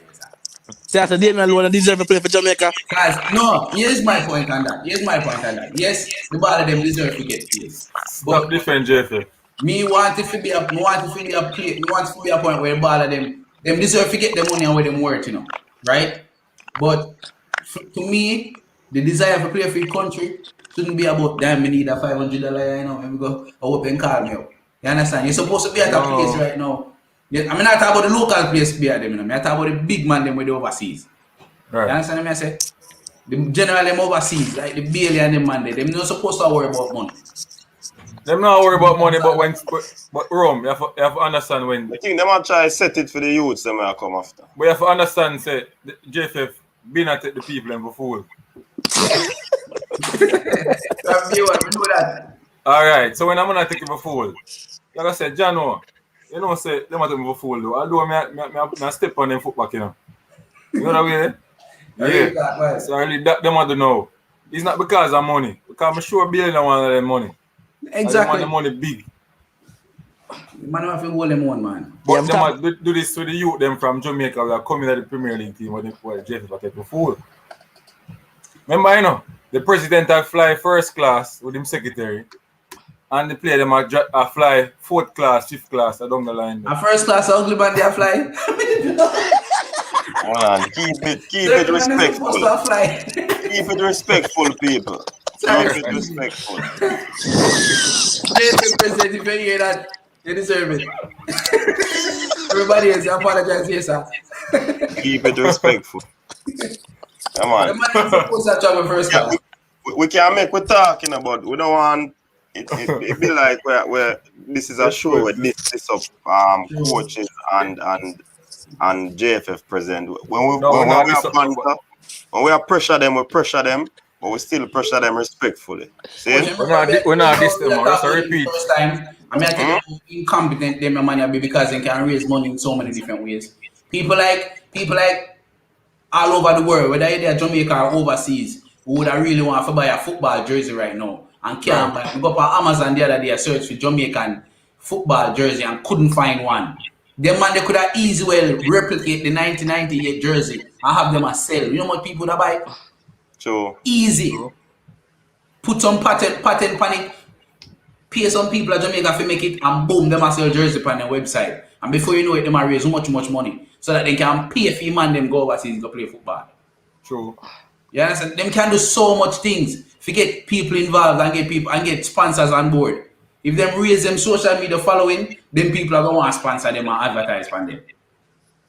See, after Daily Mail alone deserve to play for Jamaica. Guys, no, here's my point on that. Yes, the baller them deserve to get plays. But different, JF. Me want it to be a point where the baller them deserve to get the money and where them worth, you know, right? But to me, the desire for play for your country shouldn't be about damn. Me need a $500, you know. Let me go. I hope and call me up. You understand? You're supposed to be at a place right now. I'm not talking about the local place be at them, you know. I'm talking about the big man them with the overseas. Right. You understand what I say? The general them overseas, like the Bailey and the man they're not supposed to worry about money. Them not worry about money, but Rome, you have to understand when. I think they might try to set it for the youths that might come after. But you have to understand, say, the JFF been at the people and before. Alright, so when I'm gonna take it before, like I said, Jano, you know, say, them at take me before though. Although I step on them foot back, you know. You know what I mean? Yeah. So really, them want to know. It's not because of money. Because I'm sure Billy don't want them money. Exactly. The money big. Man, have to hold them one, man. But they might do this to the youth them from Jamaica who are coming to the Premier League team when they Jeff take the fool. Remember, you know, the president had fly first class with him secretary. And the player them a fly fourth class, fifth class down the line. A first class ugly man they fly. Man, keep it respectful. Keep it respectful, people. Sorry. Keep it respectful. JFF president, if you hear that, you deserve it. Everybody else, I apologize here, sir. Keep it respectful. Come on. The man is supposed to travel first class. We can't make we talking about. We don't want it be like where this is a show where this up coaches and JFF president. When we are pressure them, we pressure them, but we still pressure them respectfully. See? We're not this time. Let's repeat. First time, I mean, I think incompetent them money because they can raise money in so many different ways. People like all over the world, whether they're Jamaica or overseas, who would really want to buy a football jersey right now and can't buy. We go up on Amazon the other day, search for Jamaican football jersey and couldn't find one. Them man, they could have easily replicate the 1998 jersey and have them as sell. You know what people that buy? True. Easy. Put some patent on it. Pay some people at Jamaica to make it and boom, them a sell jersey on their website. And before you know it, them a raise much money so that they can pay for man them go overseas to play football. True. You understand? Them can do so much things. If you get people involved and get sponsors on board. If them raise them social media following, then people are gonna want to sponsor them and advertise for them.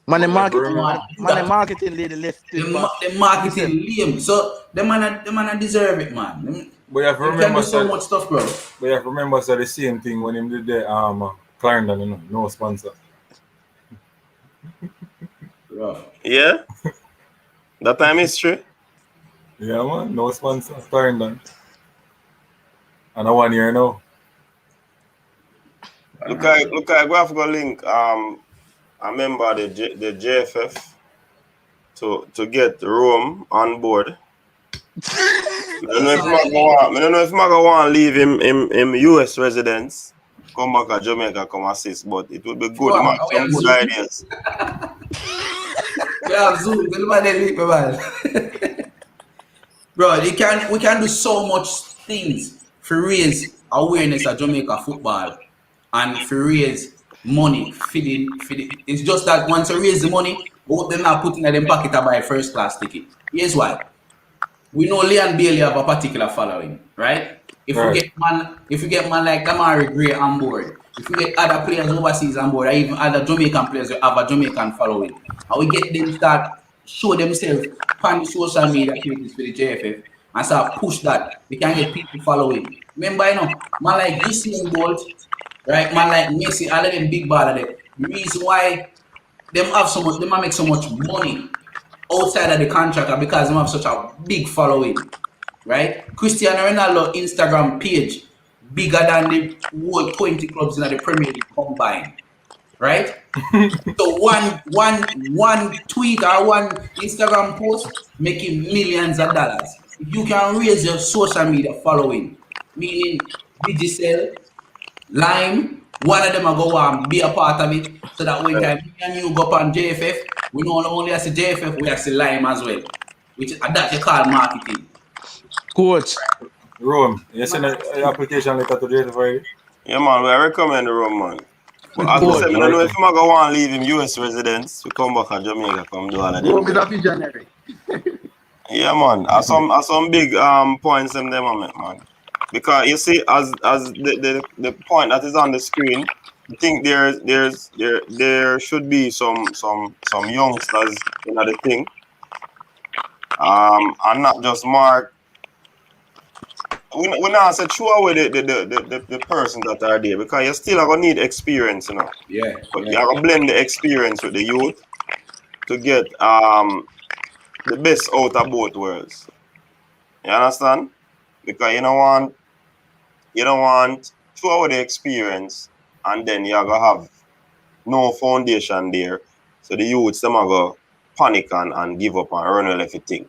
Man, the marketing lady left. The marketing lame. So the man deserve it, man. But you have to remember so much stuff, bro. But you have to remember the same thing when him did the Clarendon, you know, no sponsor. Rough. Yeah. That time is true. Yeah, man, no sponsor, Clarendon. And a 1 year now. Look, I go have to go link. I remember the JFF to get Rome on board. I don't know if Maga want to leave him US residence, come back to Jamaica, come assist, but it would be good. Wow, Some good ideas. We have Zoom, man. Bro, we can do so much things for raise awareness of Jamaica football and for raise money feeding. It's just that once you raise the money, both them are putting in them pocket to buy a first class ticket. Here's why. We know Leon Bailey have a particular following, right? If we get man like Damari Gray on board, if we get other players overseas on board, or even other Jamaican players who have a Jamaican following, and we get them start show themselves on the social media pages for the JFF and start push that, we can get people following. Remember, you know, man like Usain Bolt, right? Man like Messi, all of them big baller there. The reason why them make so much money outside of the contract are because they have such a big following, right? Cristiano Ronaldo Instagram page bigger than the whole 20 clubs in the Premier League combined, right? So one tweet or one Instagram post making millions of dollars. If you can raise your social media following, meaning Digicel, Lime, one of them are go and be a part of it, so that when me and you go up on JFF, we not only as a JFF, we as a Lime as well, which that you call marketing. Coach. Rome, you send an application letter to JFF already? Yeah, man, we recommend the Rome, man. But as I said, I don't know if I'm going to want to leave him US residence, we come back to Jamaica, come do all of Rome is that. a visionary. Yeah, man. As some big points in them, man. Because you see, as the point that is on the screen, I think there should be some youngsters in the thing, and not just mark. We not say throw away the persons that are there because you still are gonna need experience, you know. Yeah. But you are gonna blend the experience with the youth to get the best out of both worlds. You understand? Because you don't want throw away the experience and then you're gonna have no foundation there. So the youths them are gonna panic and give up and run everything.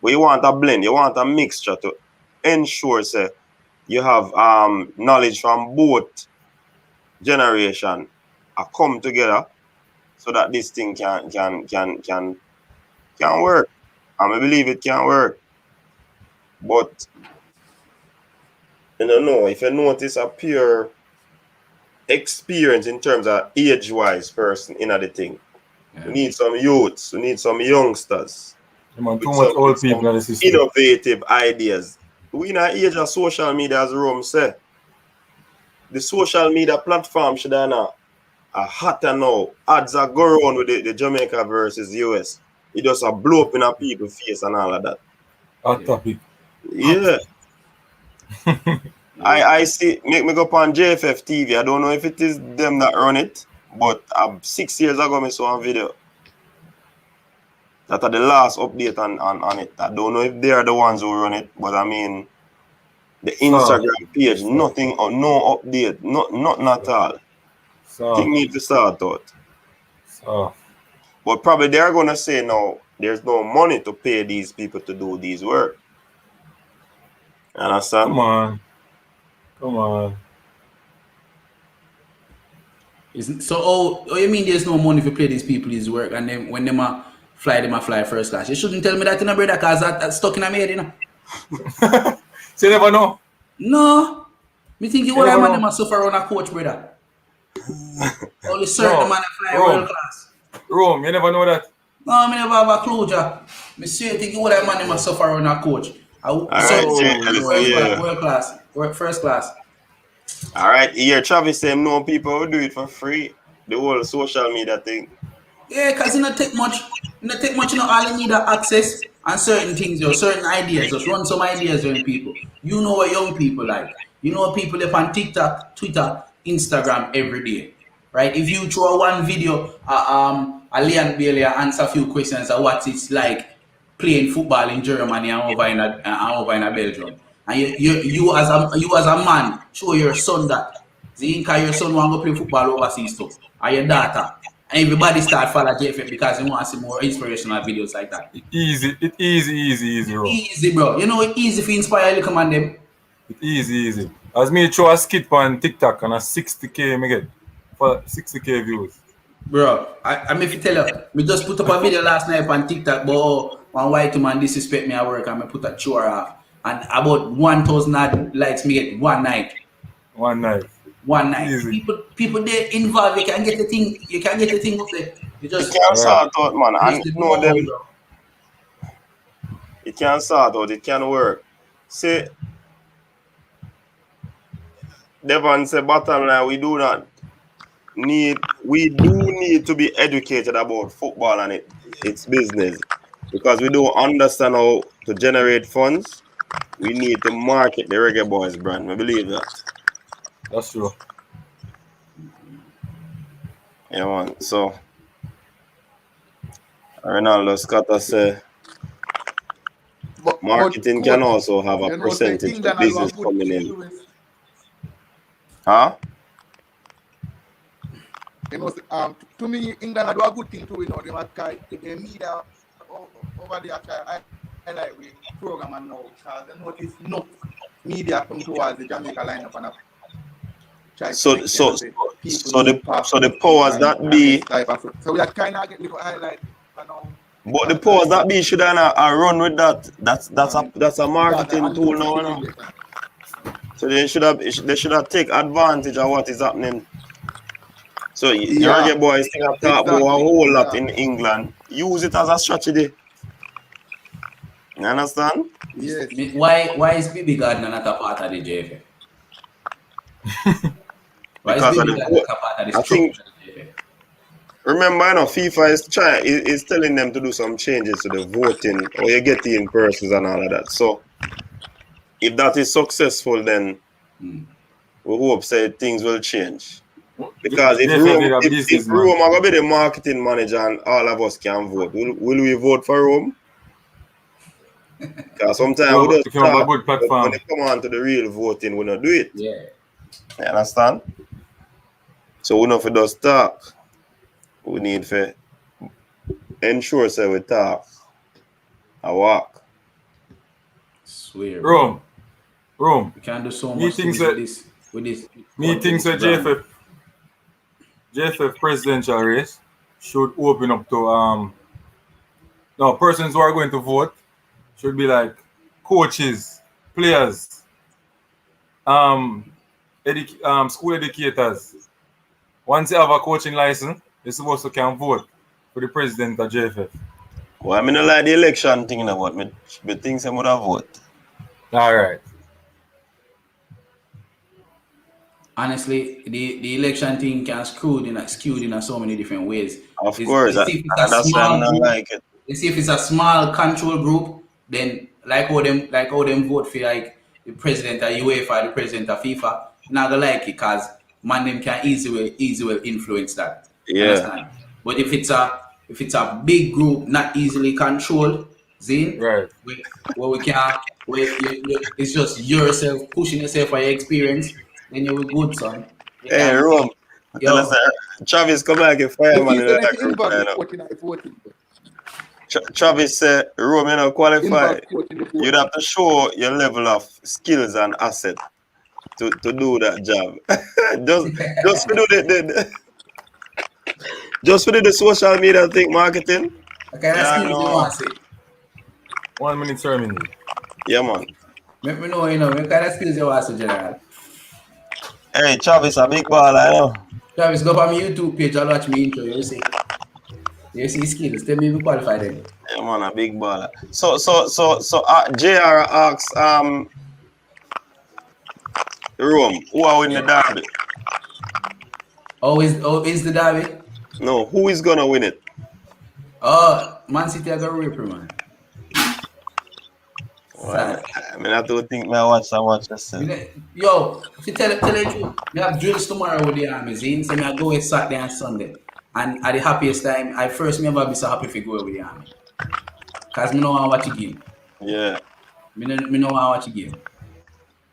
But you want a blend, you want a mixture to ensure say you have knowledge from both generation come together so that this thing can work. I believe it can work. But I don't know if you notice a pure experience in terms of age-wise person in the thing. Yeah. We need some youths, we need some youngsters. Too much old people in the system. Innovative ideas. We in an age of social media, as Rome said. The social media platform should have a hotter now. Ads are going on with the Jamaica versus US. It just a blow up in a people's face and all of that. Hot topic. Yeah. I see, make me go up on JFF TV. I don't know if it is them that run it, but 6 years ago I saw a video. That are the last update on it. I don't know if they are the ones who run it, but I mean, the Instagram page, nothing or no update, nothing at all. Thing need to start out. But probably they're gonna say no, there's no money to pay these people to do these work. Understand? Come on. So you mean there's no money to pay these people his work, and then when them fly first class? You shouldn't tell me that in a brother, cause that's stuck in a head, you know. So you never know. No, me think you all man them suffer on a coach, brother. Only certain man fly world class. Rome, you never know that. No, I never have a clue, Jack. Me see you think you all man them suffer on a coach. World first class. All right, here Travis say no people will do it for free. The whole social media thing. Yeah, cause it not take much. You know, all you need are access and certain things, certain ideas. Just run some ideas on people. You know what young people like. You know people up on TikTok, Twitter, Instagram every day, right? If you throw one video, Leon Bailey answer a few questions of what it's like playing football in Germany and over in Belgium, and you as a man show your son that. Your son want to play football overseas too, or your daughter. And everybody start follow JFM because they want to see more inspirational videos like that. Easy, bro. Easy, bro. You know it's easy to inspire you, come on them. It's easy. As me throw a skit on TikTok and a 60k me get for 60k views. Bro, I mean if you tell you, me just put up a video last night on TikTok, but one white man disrespect me at work and me put a chore off. And about 1,000 likes me get one night. One night. Easy. People they involved, you can get the thing up there. You can't sort out, man. I know them. It can sort out, it can work. See, Devon said bottom line, we do need to be educated about football and its business. Because we don't understand how to generate funds. We need to market the Reggae Boys brand. We believe that. That's true. Yeah, man. So, Ronaldo Scott said, marketing can also have a percentage of business coming in. Huh? You know, to me, England do a good thing too. You know, they need over there. I like we program and now because I notice no media come towards the Jamaica lineup and so the powers that be. So we are kind of get little highlight. But the powers that be should run with that. That's a marketing tool now. You know? So they should have take advantage of what is happening. So the Reggae Boys think I've talked about a whole lot in England. Use it as a strategy. You understand? Yes. Why is BB Gardner not a part of the JFA? Because I think, remember, you know, FIFA is telling them to do some changes to the voting or you get in persons and all of that. So if that is successful, then we hope that things will change. Because if Rome are going to be the marketing manager and all of us can vote, will we vote for Rome? Because sometimes we just talk, but when it come on to the real voting, we don't do it. Yeah. You understand? So we don't just talk. We need to ensure that we talk and walk. Swear. Rome, Rome. We can do so much things with this. Meetings at JFF presidential race should open up to now persons who are going to vote should be like coaches, players, school educators. Once you have a coaching license, you're supposed to can vote for the president of JFF. Well, I mean, I like the election thing about me. But things I would have vote. All right. Honestly, the election thing can skewed in so many different ways. Of course, that's why I'm not like it. You see, if it's a small control group, then like how them vote for like the president of UEFA, the president of FIFA, not gonna like it because man them can easily influence that. Yeah. Understand? But if it's a big group, not easily controlled, Zine, right? It's just yourself pushing yourself for your experience, then you're good, son. Hey, Rome. Tell us that Travis come back and fireman in that group. Travis said, Rome, you know, qualify. You'd have to show your level of skills and asset to do that job. just to do just for the social media thing, marketing. Okay, that's skills you want to say. 1 minute ceremony. Yeah, man. Let me know, what kind of skills you want to say, General. Hey, Travis, a big baller, you know. Travis, go on my YouTube page and watch me intro, you see. You see skills, tell me if you qualify then. Yeah, man, a big baller. So, JR asks, Rome, who are winning the derby? Oh, is the derby? No, who is gonna win it? Oh, Man City are gonna rip, man. Well, I mean, I don't think I watch so much. Yo, if you tell the truth, we have drills tomorrow with the army, so I go with Saturday and Sunday. And at the happiest time, I first never be so happy if you go with the army. Because I don't want to watch a game. Yeah. I don't want to watch a game.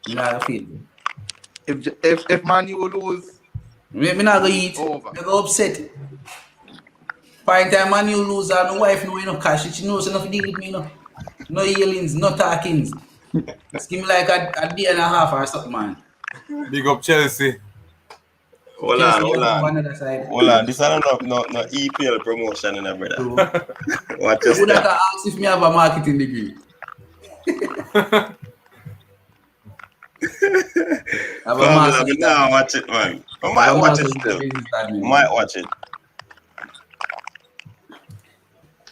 I don't feel it. If Man U lose, I'm not going to eat. Over. I go upset. By the time Man U lose, my wife knows enough cash. She knows enough to deal with me, No yellings, no talkings. Just give me like a day and a half or something, man. Big up Chelsea. Hold on. This is no EPL promotion in brother. Watch your step. I ask if me have a marketing degree. Nah, watch it, man. I might watch it still. Might watch it.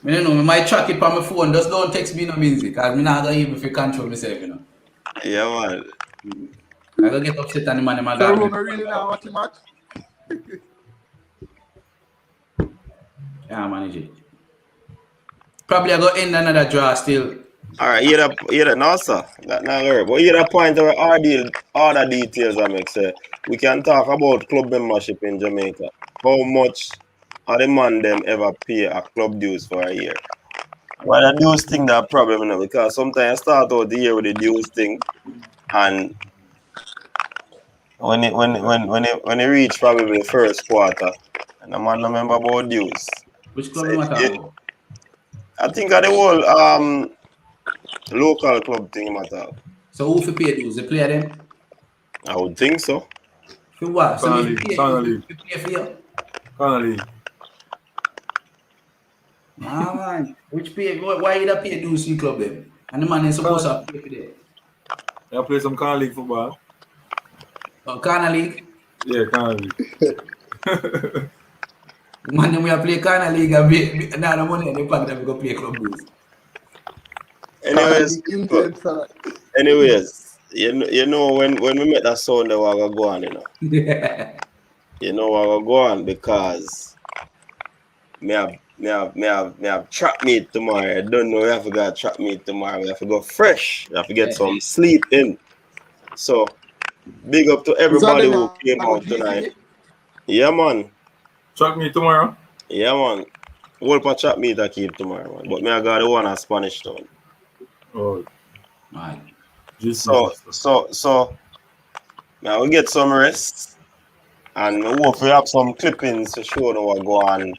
I don't know, I might track it on my phone. Just don't text me no music, because I'm not going to even control myself, Yeah, man. I go get upset and the man in my so garden. So really not watching match? Yeah, manage it. Probably I go end another draw still. Alright, hear that now, sir. That not her. But hear that point where all the details I make say. We can talk about club membership in Jamaica. How much are the man them ever pay a club dues for a year? Well, the dues thing that problem, you know, because sometimes I start out the year with the dues thing, and when it reach probably the first quarter, and the man remember about dues. Which club you matter? I think at the whole local club thing matter. So who for pay dues? The player them? I would think so. For what? So Connolly. pay for you? Connolly. Nah, man. Which pay? Why you that pay dues in club them? And the man is supposed to pay for that. You play some Corner League football? Oh, Corner League? Yeah, Corner League. Man, we are play Corner League and now the money they pack them go play club dues. Anyways, you know when we make that sound, we're gonna go on, you know. Yeah. You know we're gonna go on because me have trap meet tomorrow. I don't know we have to go trap meet tomorrow. We have to go fresh. We have to get some sleep in. So big up to everybody who came out tonight. Yeah, man. Trap meet tomorrow? Yeah, man. Whole for trap meet I keep tomorrow, man. But me I got the one at Spanish Town. Oh. Right. So now we get some rest and we hope we have some clippings to show them what go on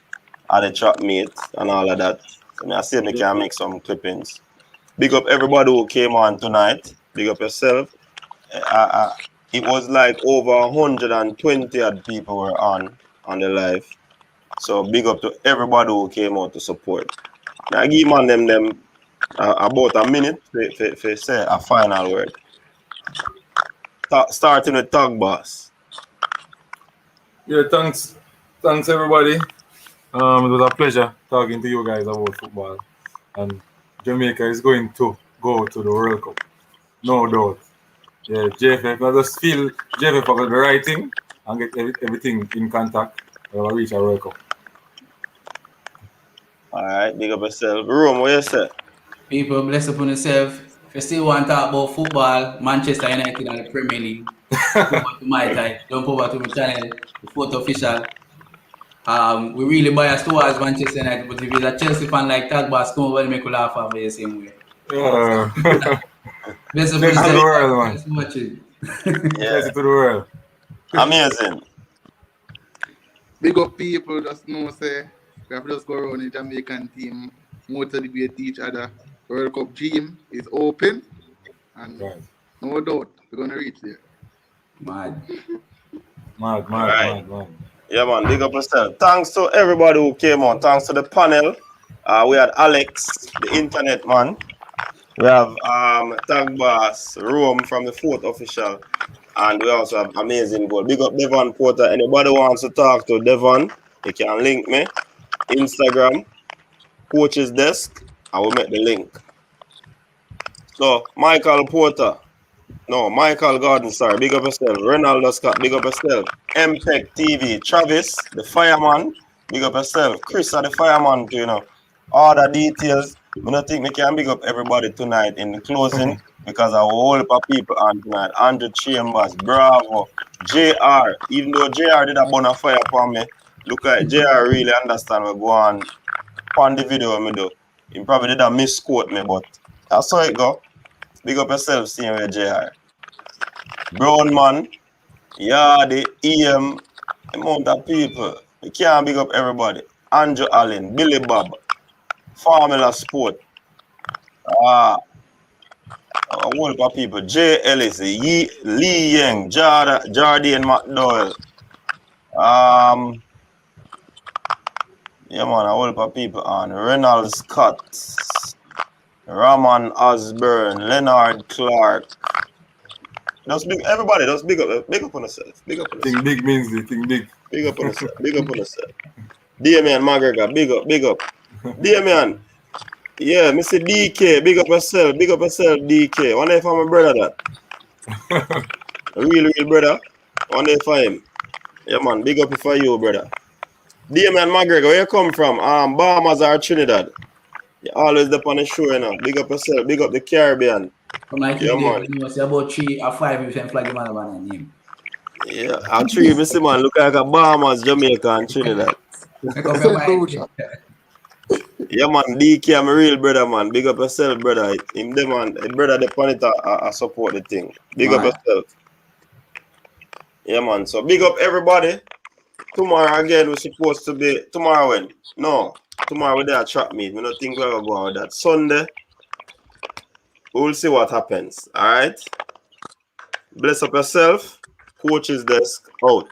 at the trap meet and all of that. So I see me can make some clippings. Big up everybody who came on tonight. Big up yourself. It was like over 120 odd people were on the live. So big up to everybody who came out to support. Now give man them about a minute for say a final word. Starting with Tug Boss. Yeah, thanks everybody. It was a pleasure talking to you guys about football. And Jamaica is going to go to the World Cup. No doubt. Yeah, JFF, I just feel JFF got the right thing and get everything in contact. We'll reach a World Cup. Alright, big up yourself. Rome, what you say? People, bless upon yourself. If you still want to talk about football, Manchester United and the Premier League, jump over to my type, jump over to my channel, the Fourth Official. We really biased towards Manchester United, but if you're a Chelsea fan like Tag Bass, come over and make you laugh at me the same way. Bless upon Chelsea to the world, man. Thanks for watching. Chelsea to the world. Amazing. Big up people, just know say we have to just go around the Jamaican team, motivate each other. World Cup dream is open, and no doubt we're gonna reach there. Mad. Yeah, man, big up yourself. Thanks to everybody who came on. Thanks to the panel. We had Alex, the internet man. We have Tag Boss, Rome from the Fourth Official. And we also have Amazing Goal. Big up Devon Porter. Anybody wants to talk to Devon, you can link me. Instagram, Coach's Desk. I will make the link. So, Michael Gordon, sorry. Big up yourself. Ronaldo Scott, big up yourself. MPEG TV, Travis, the fireman, big up yourself. Chris, the fireman, you know. All the details. I don't think we can big up everybody tonight in the closing because a whole heap of people on tonight. Andrew Chambers, Bravo, JR. Even though JR did a bonfire for me, look at JR really understand what go on the video me do. He probably did a misquote me, but that's how it go. Big up yourself, same way JR. Brown man, yeah, the EM amount of people. We can't big up everybody. Andrew Allen, Billy Bob, Formula Sport, a whole lot of people. Jay Ellis, Lee Yang, Jardine McDowell. Yeah man, a whole lot of people on. Reynolds Scott, Raman Osborne, Leonard Clark. Everybody, just big up on yourself. Big up on yourself. Think big means the thing big. Big up on yourself. Big up on yourself. Damian McGregor, big up. Damian. Yeah, Mr. DK, big up yourself, DK. One day for my brother that. A real brother. One day for him. Yeah man, big up for you, brother. Damian McGregor, where you come from? Bahamas or Trinidad? You always up on the show, you know. Big up yourself, big up the Caribbean. From like yeah, man. You know, say about 3 or 5 you can flag him on a name. Yeah, I'm 3, Mr. Man, look like a Bahamas, Jamaica, and Trinidad. Yeah, man, DK, I'm a real brother, man. Big up yourself, brother. Him, the man, the brother, the pan it, I support the thing. Big up yourself. Yeah, man. So big up everybody. Tomorrow again, we're supposed to be tomorrow when? No, tomorrow we're there at trap meet. We don't think we're gonna go out that Sunday. We'll see what happens. All right. Bless up yourself. Coach's Desk out.